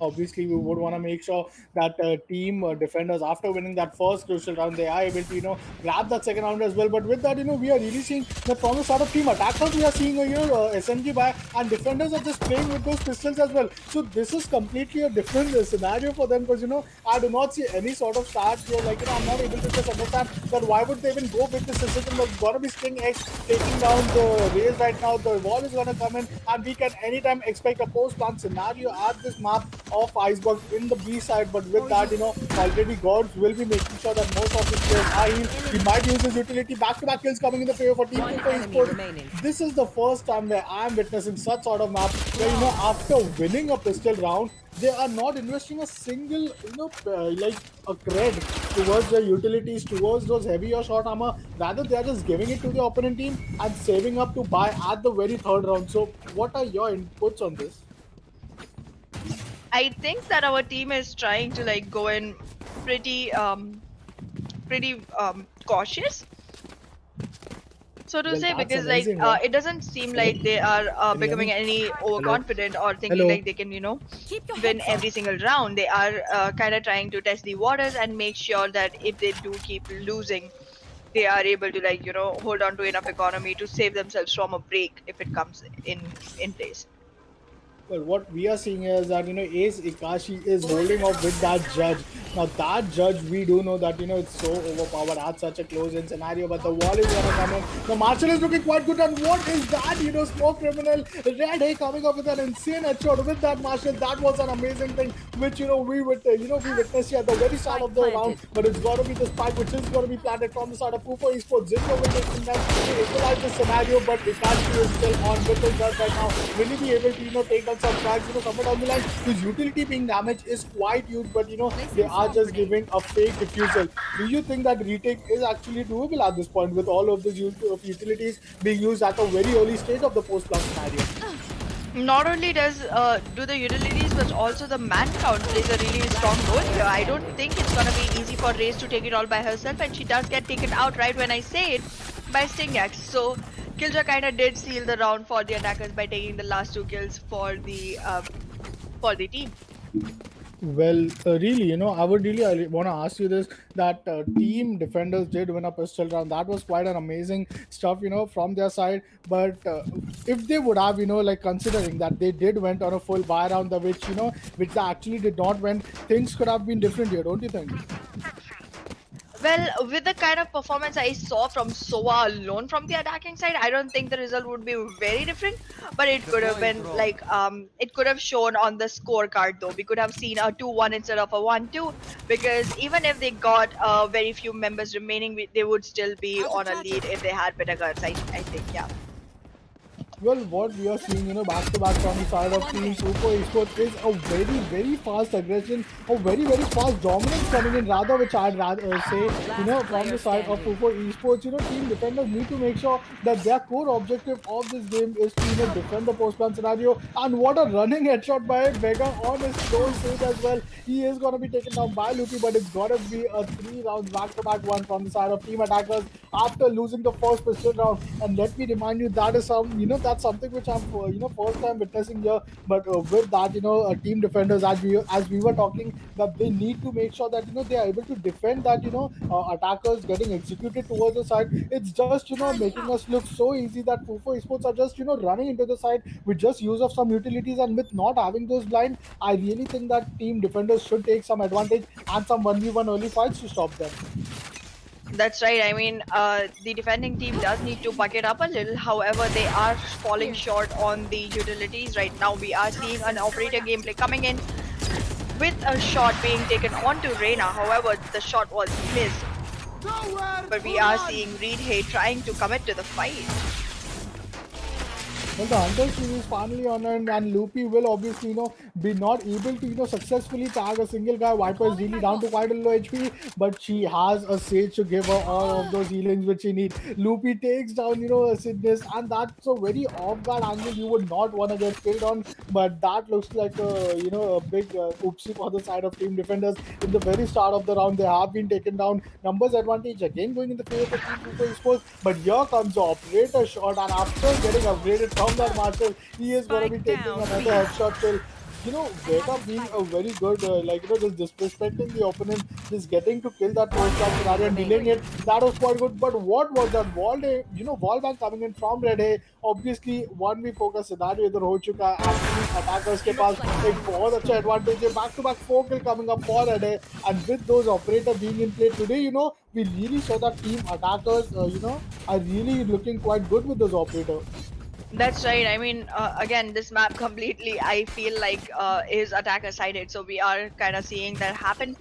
Obviously, we would want to make sure that team defenders, after winning that first crucial round, they are able to grab that second round as well. But with that, we are really seeing that from the sort of team attackers, we are seeing SMG by, and defenders are just playing with those pistols as well. So this is completely a different scenario for them, because I do not see any sort of start here. Like I'm not able to just understand that why would they even go with this decision. There's gonna be Sting X taking down the Raze right now. The wall is gonna come in, and we can anytime expect a post-plant scenario at this map. of Icebox in the B side. But with that, already Gods will be making sure that most of his players are healed. He might use his utility. Back-to-back kills coming in the favor for Team One Fufoo enemy eSports. remaining. This is the first time where I'm witnessing such sort of map where after winning a pistol round, they are not investing a single like a cred towards their utilities, towards those heavy or short armor. Rather, they are just giving it to the opponent team and saving up to buy at the very third round. So, what are your inputs on this? I think that our team is trying to like go in pretty cautious, so to Well, say, that's because like amazing, man. it doesn't seem Hello, like they are can you hear becoming me? any Hello, overconfident or thinking hello. like they can Keep your win heads up. every single round. They are kind of trying to test the waters and make sure that if they do keep losing, they are able to like hold on to enough economy to save themselves from a break if it comes in place. Well, what we are seeing is that Ace Ikashi is holding off with that judge. Now that judge, we do know that it's so overpowered at such a close-in scenario, but the wall is gonna come in. The Marshall is looking quite good, and what is that? Smoke criminal Red Hay coming up with an insane headshot with that Marshall. That was an amazing thing, which we witnessed here at the very start Spike of the round. planted. But it's gonna be the spike which is gonna be planted from the side of Fufoo eSports. Zingo will take the next to equalize the scenario, but Ikashi is still on with the judge right now. Will he be able to take on some frags somewhere down the line? His utility being damaged is quite huge, but they Placing are swarm just grenade. giving a fake defusal. Do you think that retake is actually doable at this point with all of these utilities being used at a very early stage of the post-plant scenario? Not only does do the utilities, but also the man count plays a really strong role here. I don't think it's gonna be easy for Raze to take it all by herself, and she does get taken out right when I say it by Stingax. So Killjoy kind of did seal the round for the attackers by taking the last two kills for the team. Well, really, I would really want to ask you this: that team defenders did win a pistol round. That was quite an amazing stuff, from their side. But if they would have, like considering that they did went on a full buy round, the which they actually did not win, things could have been different here, don't you think? Well, with the kind of performance I saw from Sova alone from the attacking side, I don't think the result would be very different. But it could have been like it could have shown on the scorecard though. We could have seen a 2-1 instead of a 1-2, because even if they got very few members remaining, they would still be on a lead if they had better guns. I think, yeah. Well, what we are seeing, back to back from the side of Team Fufoo Esports is a very, very fast aggression, a very, very fast dominance coming in. Rather, which I'd rather say, Last from the player side of standing. Fufoo Esports, team defenders need to make sure that their core objective of this game is to, defend the post-plant scenario. And what a running headshot by Vega on his close stage as well. He is going to be taken down by Loopy, but it's got to be a 3 rounds back-to-back one from the side of Team Attackers after losing the first pistol round. And let me remind you, that is that's something which I'm first time witnessing here. But with that, team defenders, as we were talking, that they need to make sure that they are able to defend that attackers getting executed towards the side. It's just making us look so easy that Fufoo Esports are just running into the side with just use of some utilities, and with not having those blind, I really think that team defenders should take some advantage and some 1v1 early fights to stop them. That's right. I mean, the defending team does need to buck it up a little. However, they are falling short on the utilities right now. We are seeing an operator gameplay coming in with a shot being taken onto Reina. However, the shot was missed. But we are seeing Reed Hay trying to commit to the fight. Well, the Hunter series finally on, and Loopy will obviously, be not able to, successfully tag a single guy. Viper is really down to quite a low HP, but she has a Sage to give her all of those healings which she needs. Loopy takes down, Sidness, and that's a very off-guard angle you would not want to get killed on, but that looks like a big oopsie for the side of team defenders. In the very start of the round, they have been taken down. Numbers advantage again going in the favor for Team Fufoo Esports, but here comes the operator shot, and after getting upgraded from that Marshall, he is going to be Spike taking down. another B. headshot kill. Vega being a very good, just disrespecting the opponent, just getting to kill that post shot scenario and delaying it. That was quite good. But what was that wall day? Wall bang coming in from Red Hay. Obviously, one we focus scenario इधर हो चुका है. Actually, attackers के पास एक बहुत अच्छा advantage है. Back-to-back 4 kill coming up for Red Hay, and with those operator being in play today, we really saw that team attackers, are really looking quite good with those operators. That's right. I mean, again, this map completely, I feel like, is attacker sided. So we are kind of seeing that happen.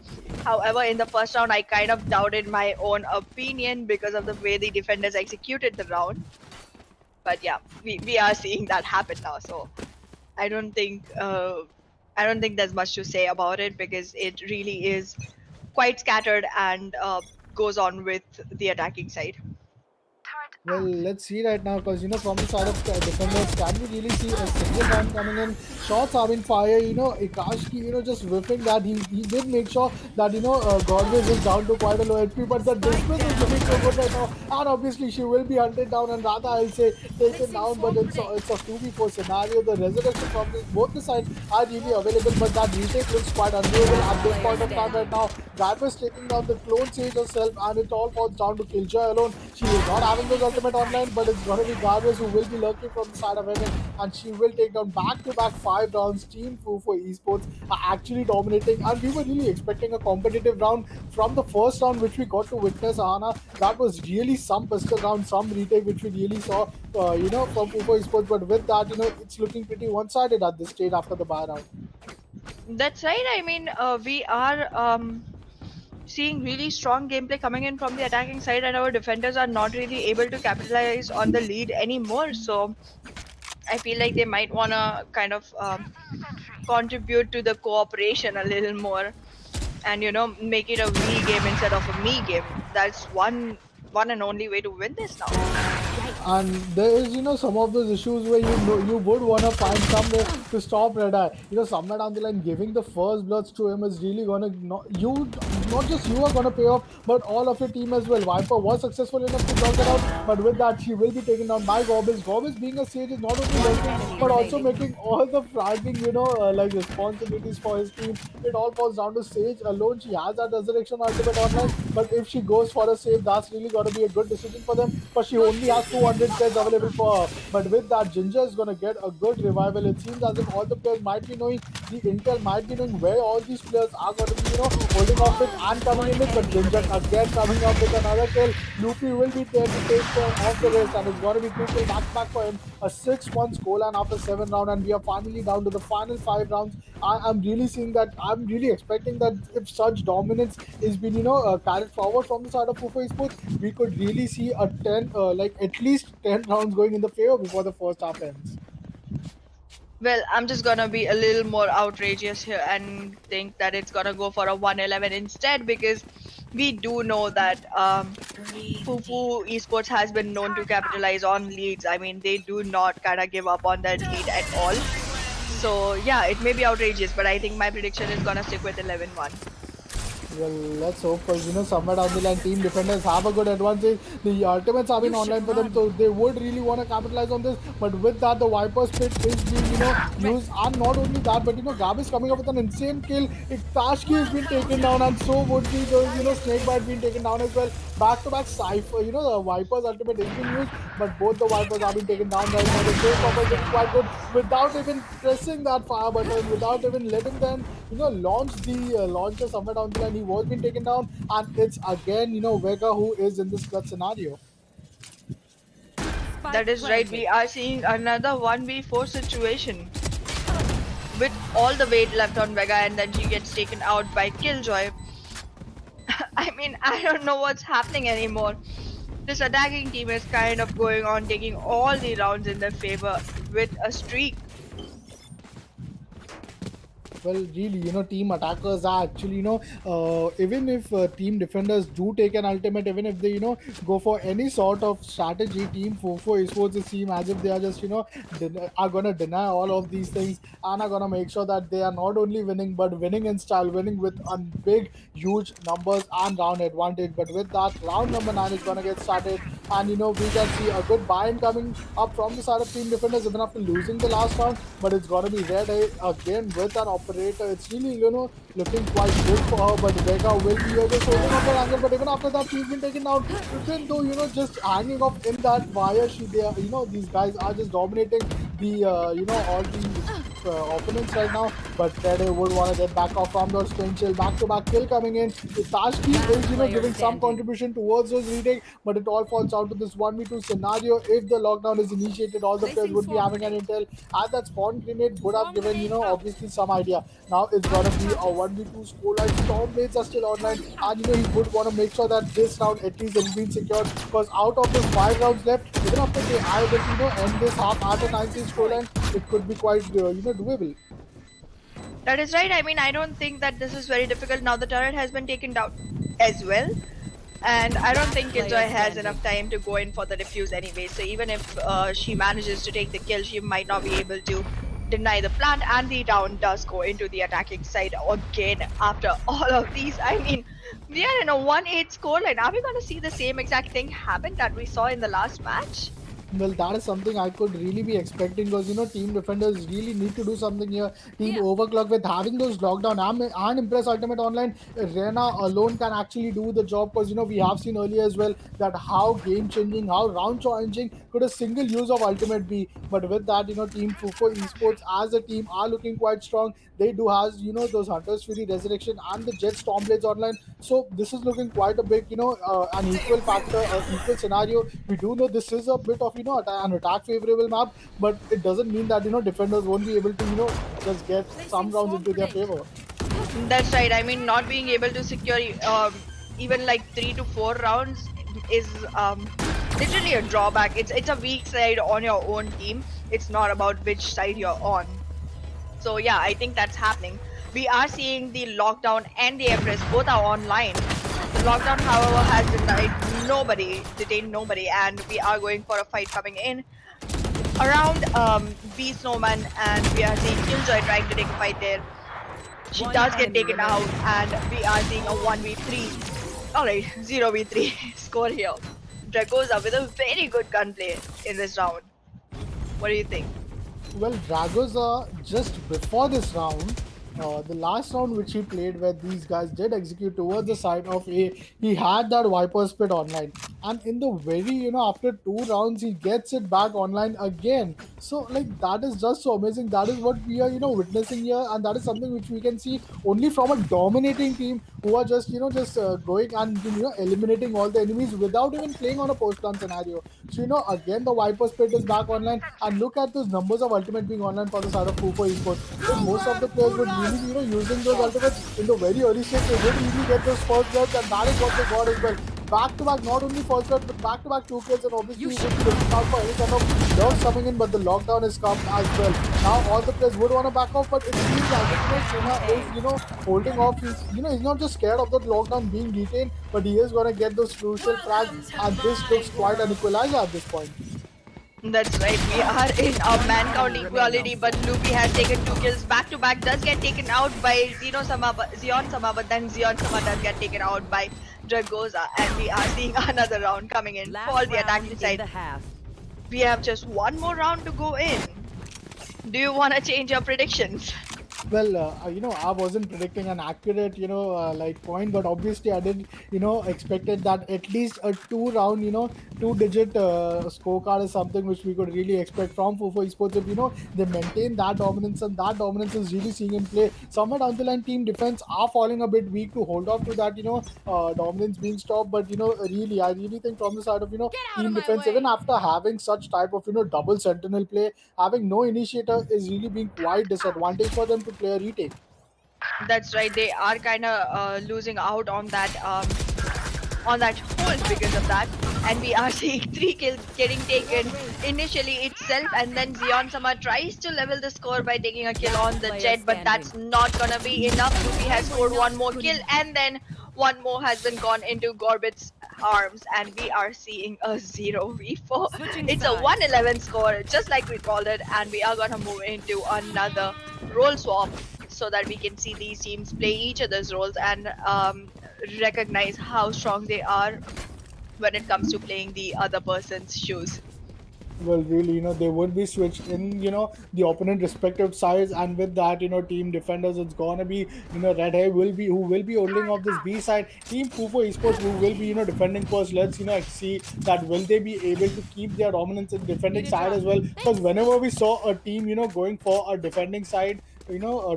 However, in the first round, I kind of doubted my own opinion because of the way the defenders executed the round. But yeah, we are seeing that happen now. So I don't think I don't think there's much to say about it because it really is quite scattered and goes on with the attacking side. Well, let's see right now because from the side of defenders, can we really see a single round coming in? Shots are in fire. Ikashki, just whiffing that. He did make sure that Godwin is down to quite a low HP, but the Spike distance is looking so down. good right now. And obviously, she will be hunted down, and rather I'll say taken Placing down. But swarm it's a grenade. 2v4 scenario. The resurrection from both the sides are really available, but that retake looks quite undoable at Last this player point of time right standing. now. Garber's taking down the clone Sage herself, and it all falls down to Killjoy alone. She is not having those ultimate online, but it's gonna be Garber's who will be lurking from the side of Heaven, and she will take down back-to-back 5 rounds. Team Fufoo eSports are actually dominating, and we were really expecting a competitive round from the first round, which we got to witness. Aahna, that was really some pistol round, some retake, which we really saw, from Fufoo eSports. But with that, it's looking pretty one-sided at this stage after the buy round. That's right. I mean, we are seeing really strong gameplay coming in from the attacking side, and our defenders are not really able to capitalize on the lead anymore. So I feel like they might wanna kind of contribute to the cooperation a little more, and make it a we game instead of a me game. That's one and only way to win this now. And there is some of those issues where you would want to find some way to stop Red Eye. Somewhere down the line, giving the first bloods to him is really gonna not just you are gonna pay off, but all of your team as well. Viper was successful enough to block it out, but with that, she will be taken down by Gobbins. Gobbins, being a sage, is not only One lurking enemy but also remaining. making all the fragging like responsibilities for his team. It all falls down to Sage alone. She has that resurrection ultimate online, but if she goes for a save, that's really gonna be a good decision for them. But she only has 200 players available for her. But with that, Ginger is gonna get a good revival. It seems as if all the players might be knowing, the intel might be knowing where all these players are gonna be, holding off it and coming One in it. But enemy Ginger remaining. again coming up with another kill. Loopy will be there to take care of the race, and it's gonna be 2 kill back for him. A 6-1 scoreline after 7 rounds, and we are finally down to the final 5 rounds. I'm really seeing that. I'm really expecting that if such dominance is been carried forward from the side of Fufo Esports, we could really see a 10 like at least 10 rounds going in the favor before the first half ends. Well, I'm just gonna be a little more outrageous here and think that it's gonna go for a 111 instead, because we do know that Fufu Esports has been known to capitalize on leads. I mean, they do not kind of give up on that lead at all. So yeah, it may be outrageous, but I think my prediction is gonna stick with 11-1. Well, let's hope, because somewhere down the line, team defenders have a good advantage. The ultimates have been You online should for them, run. so they would really want to capitalize on this. But with that, the Viper's pit is being used, and not only that, but Gab is coming up with an insane kill. Tashki has been taken down, and so would be the Snakebite being taken down as well. Back to back Cypher, the Viper's ultimate is being used, but both the Vipers have been taken down right now. The Showstopper is looking quite good without even pressing that fire button, without even letting them launch the launcher somewhere down the line. He was being taken down, and it's again Vega who is in this clutch scenario. That Spike is right. We planted. are seeing another 1v4 situation with all the weight left on Vega, and then she gets taken out by Killjoy. I mean, I don't know what's happening anymore. This attacking team is kind of going on taking all the rounds in their favor with a streak. Well, really, team attackers are actually, even if team defenders do take an ultimate, even if they, go for any sort of strategy, team Fofo esports seem as if they are just, are going to deny all of these things, and are going to make sure that they are not only winning, but winning in style, winning with big, huge numbers and round advantage. But with that, round number 9 is going to get started, and, we can see a good buy-in coming up from the side of team defenders, even after losing the last round. But it's going to be Red Eye again with an operator. It's really, looking quite good for her. But Vega will be here just holding up her angle. But even after that, she's been taken down. Even though, just hanging off in that wire, these guys are just dominating the, all the opponents right now. But Teddy would want to get back off from those twin chill. Back-to-back kill coming in. Tashki is giving some contribution towards those retake, but it all falls out to this 1v2 scenario. If the lockdown is initiated, all the players would be having an intel, and that spawn grenade would have given obviously some idea. Now it's gonna be a 1v2 scoreline. Stormblades are still online, and he would want to make sure that this round at least has been secured, because out of those 5 rounds left, even after they are able to end this half at a 19 scoreline, it could be quite doable. That is right. I mean, I don't think that this is very difficult. Now the turret has been taken down as well. And I don't think Killjoy has enough time to go in for the defuse anyway. So even if she manages to take the kill, she might not be able to deny the plant. And the round does go into the attacking side again after all of these. I mean, we are in a 1-8 scoreline. Are we going to see the same exact thing happen that we saw in the last match? Well, that is something I could really be expecting, because team defenders really need to do something here. Team Overclock, with having those lockdown and Impress Ultimate Online, Rena alone can actually do the job, because we have seen earlier as well that how game changing, how round changing could a single use of Ultimate be. But with that, Team Fufoo eSports as a team are looking quite strong. They do have those Hunter's Fury Resurrection and the Jet Stormblades online. So this is looking quite a big an equal factor, equal scenario. We do know this is a bit of an attack favorable map, but it doesn't mean that defenders won't be able to just get some rounds into their favor. That's right. I mean, not being able to secure even like 3 to 4 rounds is literally a drawback. It's a weak side on your own team. It's not about which side you're on. So yeah, I think that's happening. We are seeing the lockdown and the Empress both are online. The lockdown, however, has detained nobody, and we are going for a fight coming in around B Snowman, and we are seeing Killjoy trying to take a fight there. She does get taken out, and we are seeing a 1v3. Alright, 0v3 score here. Dragoza with a very good gunplay in this round. What do you think? Well, Dragoza, just before this round, the last round which he played, where these guys did execute towards the side of A, he had that Viper Spit online, and in the very after 2 rounds he gets it back online again. So like, that is just so amazing. That is what we are witnessing here, and that is something which we can see only from a dominating team who are just going and eliminating all the enemies without even playing on a post plant scenario. So again the Viper Spit is back online, and look at those numbers of ultimate being online for the side of Fufoo eSports. So most of the players would really using those ultimates in the very early stage. They would easily get those first blood, and that is what they got as well. Back to back, not only first blood, but back to back 2 kills, and obviously we would be looking out for any kind of lurks coming in, but the lockdown has come as well. Now all the players would want to back off, but it seems like Sena is holding off. He's not just scared of the lockdown being detained, but he is going to get those crucial frags, and this looks quite an equalizer at this point. That's right, we are in a man count equality, but Lupi has taken 2 kills back to back, does get taken out by Zion Sama, but then Zion Sama does get taken out by Dragoza, and we are seeing another round coming in for the attacking side. We have just 1 more round to go in. Do you want to change your predictions? Well, I wasn't predicting an accurate, point, but obviously I did, expected that at least a 2-round, 2-digit scorecard is something which we could really expect from Fufoo eSports. If, they maintain that dominance, and that dominance is really seeing in play. Somewhere down the line, team defense are falling a bit weak to hold off to that, dominance being stopped. But, I really think from the side of, team defense, even after having such type of, double sentinel play, having no initiator is really being quite disadvantage for them to play a retake. That's right, they are kind of losing out on that hold because of that, and we are seeing 3 kills getting taken initially itself, and then Zion Sama tries to level the score by taking a kill on the Jet, but that's not gonna be enough. Lupi has scored 1 more kill, and then 1 more has been gone into Gorbit's arms, and we are seeing a 0v4. It's a 1-11 score, just like we called it, and we are gonna move into another role swap so that we can see these teams play each other's roles and recognize how strong they are when it comes to playing the other person's shoes. Well, really, they would be switched in, the opponent respective sides, and with that, team defenders, it's gonna be, Red Hair will be who will be holding off this B side. Team Fufoo Esports who will be, defending first. Let's, see that will they be able to keep their dominance in defending Need a side drop. as well. Because Thanks. whenever we saw a team, going for a defending side,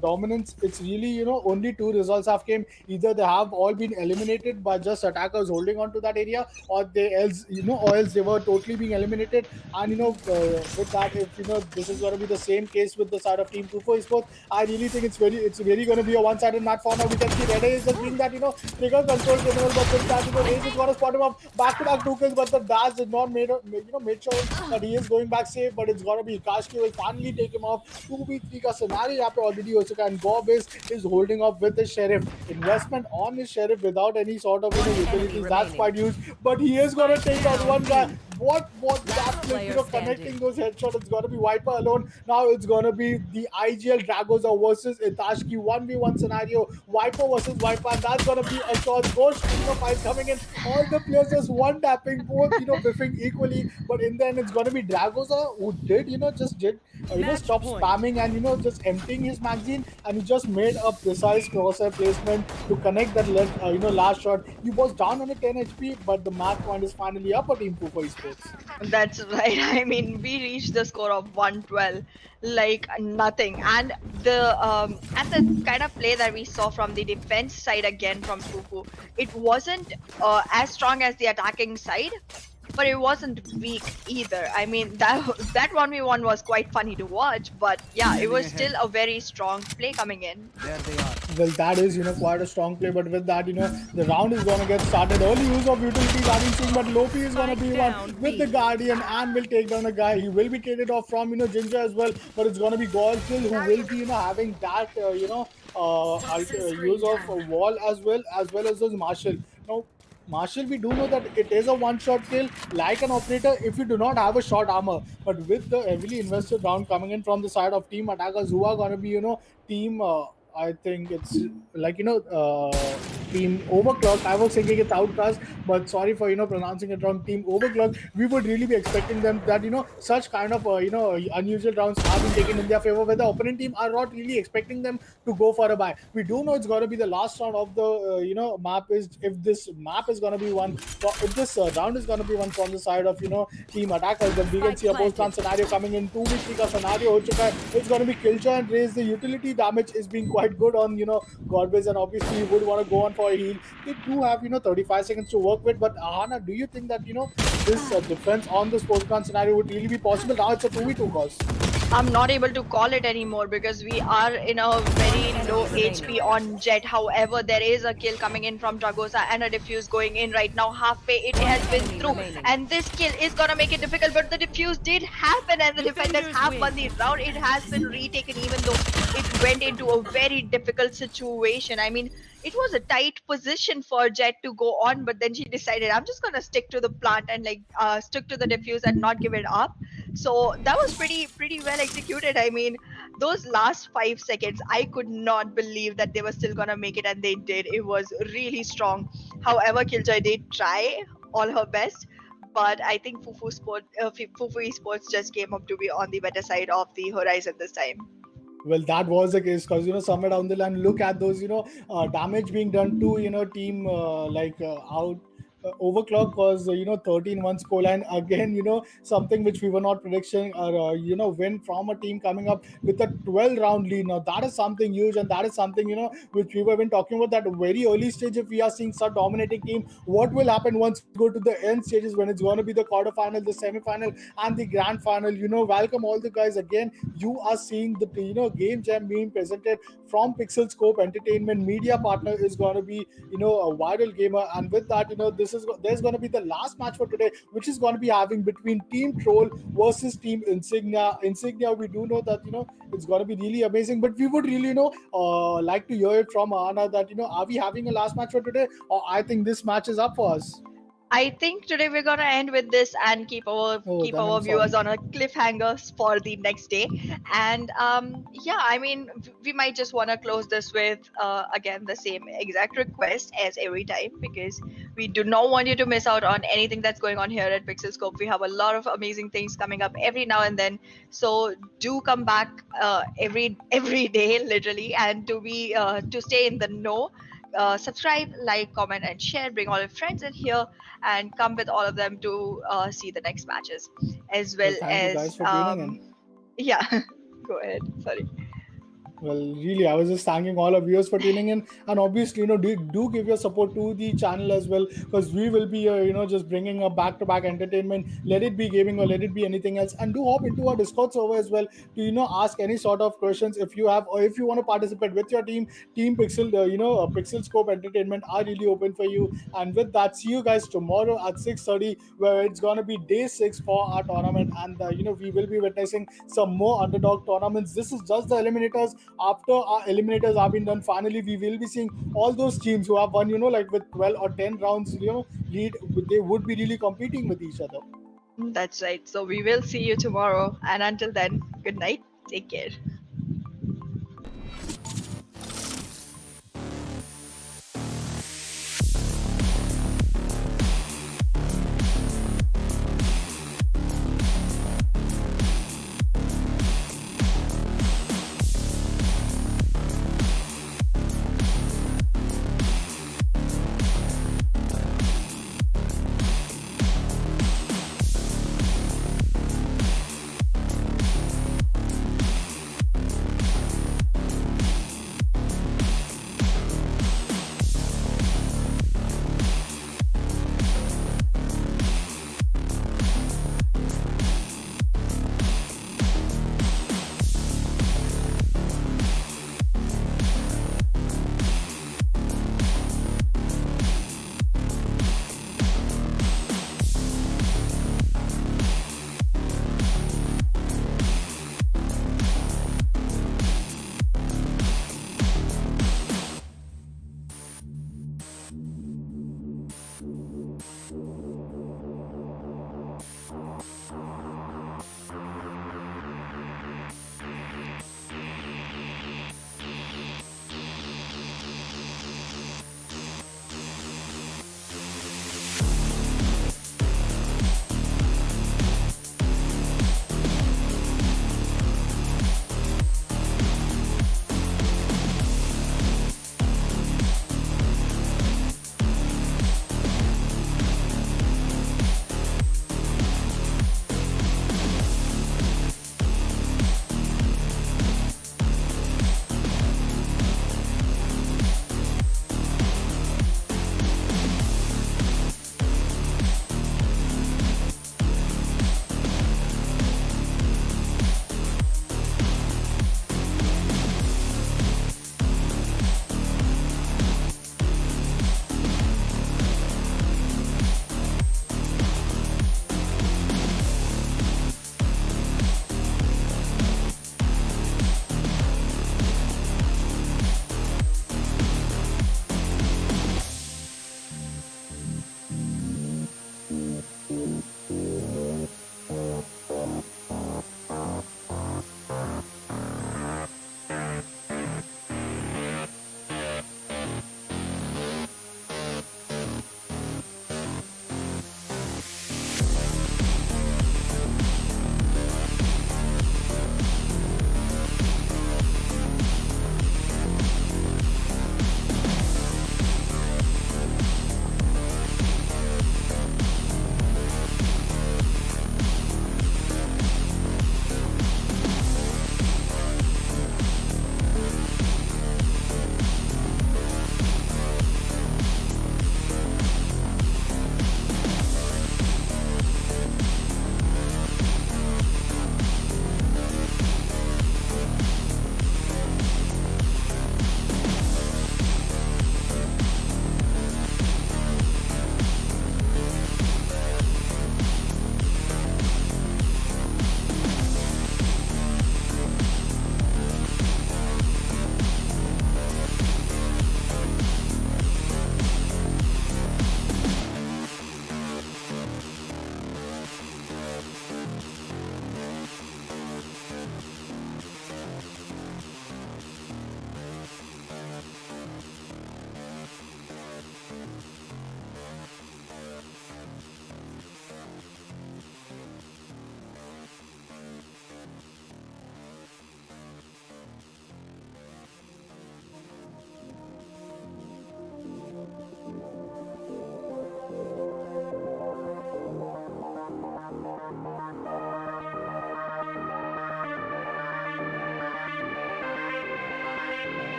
dominance, it's really, only two results have came. Either they have all been eliminated by just attackers holding on to that area, or or else they were totally being eliminated. And with that, if this is going to be the same case with the side of Team Fufoo Esports, I really think it's really going to be a one-sided match for now. We can see Red is just being that trigger control criminal, but with that Raze is going to spot him up back-to-back two kills, but the dash did not made sure that he is going back safe. But it's going to be Kashki will finally take him off. 2v3 का scenario यहाँ पे already हो चुका है, and Bob is holding off with his sheriff. Investment on his sheriff without any sort of One enemy utilities. That's remaining. quite huge, but he is going to Spike take down down one guy. B. What Last that clip, player connecting standing. those headshots. It's gonna be Viper alone. Now it's gonna be the IGL Dragoza versus Itashki 1v1 scenario. Viper versus Viper, and that's gonna be a shot. Ghost, fight coming in. All the players just one tapping, both biffing equally. But in the end, it's gonna be Dragoza who did just did Match stop point. spamming and just emptying his magazine, and he just made a precise crosshair placement to connect that last shot. He was down on a 10 HP, but the match point is finally up for Team Fufoo Esports. That's right. I mean, we reached the score of 112 like nothing. And the kind of play that we saw from the defense side again from Fufu, it wasn't as strong as the attacking side, but it wasn't weak either. I mean, that 1v1 was quite funny to watch, but yeah, it was still a very strong play coming in. There they are. Well, that is quite a strong play, but with that, the round is gonna get started. Early use of utilities I've been seeing, but Lopi is gonna Spike be one down with the B. Guardian and will take down a guy. He will be traded off from Ginger as well, but it's gonna be Gorskill who will be having that use of a wall as well as those Marshall. Now, Marshall, we do know that it is a one-shot kill, like an operator, if you do not have a short armor. But with the heavily invested round coming in from the side of team attackers, who are gonna be, team. I think it's like team Overclock. I was thinking it's Outcast, but sorry for pronouncing it wrong. Team Overclock. We would really be expecting them that such kind of unusual rounds have been taken in their favor, where the opponent team are not really expecting them to go for a buy. We do know it's gonna be the last round of the map. Is if this map is gonna be one, if this round is gonna be one from the side of team attackers, then we can Spike see a post plan planted. scenario coming in. 2v3 का scenario हो चुका है. It's gonna be Killjoy and Raze. The utility damage is being quite good on Godbiz, and obviously you would want to go on for a heal. They do have 35 seconds to work with, but Aahna, do you think that this defense on the sports plan scenario would really be possible? Now it's a 2v2 cause. I'm not able to call it anymore because we are in a very low HP on Jet. However, there is a kill coming in from Dragosa and a defuse going in right now. Halfway it has been enemy through, remaining. and this kill is gonna make it difficult. But the defuse did happen, and the defenders Defenders have win. won the round. It has been retaken, even though it went into a very difficult situation. I mean, it was a tight position for Jet to go on, but then she decided, I'm just gonna stick to the plant and stick to the defuse and not give it up. So that was pretty well executed. I mean, those last 5 seconds, I could not believe that they were still gonna make it, and they did. It was really strong. However, Killjoy did try all her best, but I think Fufoo Esports just came up to be on the better side of the horizon this time. Well, that was the case because somewhere down the line, look at those damage being done to team out. Overclock was 13-1 scoreline again, something which we were not predicting, or win from a team coming up with a 12 round lead. Now that is something huge, and that is something which we were been talking about, that very early stage. If we are seeing such dominating team, what will happen once we go to the end stages, when it's going to be the quarterfinal, the semi-final, and the grand final? Welcome all the guys again. You are seeing the game jam being presented from PixelScope Entertainment. Media partner is going to be a viral gamer, and with that there's going to be the last match for today, which is going to be having between Team Troll versus Team Insignia. We do know that it's going to be really amazing, but we would really like to hear it from Aahna that are we having a last match for today, or I think this match is up for us. I think today we're gonna end with this and Oh, keep then our I'm sorry. viewers on a cliffhanger for the next day. And yeah, I mean, we might just wanna close this with again the same exact request as every time, because we do not want you to miss out on anything that's going on here at PixelScope. We have a lot of amazing things coming up every now and then, so do come back every day, literally, and to stay in the know. Subscribe, like, comment, and share. Bring all your friends in here and come with all of them to see the next matches, as well Well, thank you as guys for tuning in. yeah. Go ahead. Sorry. Well, really, I was just thanking all of viewers for tuning in, and obviously, do give your support to the channel as well, because we will be, just bringing a back-to-back entertainment. Let it be gaming or let it be anything else, and do hop into our Discord server as well to ask any sort of questions if you have, or if you want to participate with your team. Team Pixel, Pixel Scope Entertainment are really open for you. And with that, see you guys tomorrow at 6:30, where it's gonna be day 6 for our tournament, and we will be witnessing some more underdog tournaments. This is just the eliminators. After our eliminators have been done, finally we will be seeing all those teams who have won, like with 12 or 10 rounds, lead. They would be really competing with each other. That's right. So we will see you tomorrow, and until then, good night. Take care.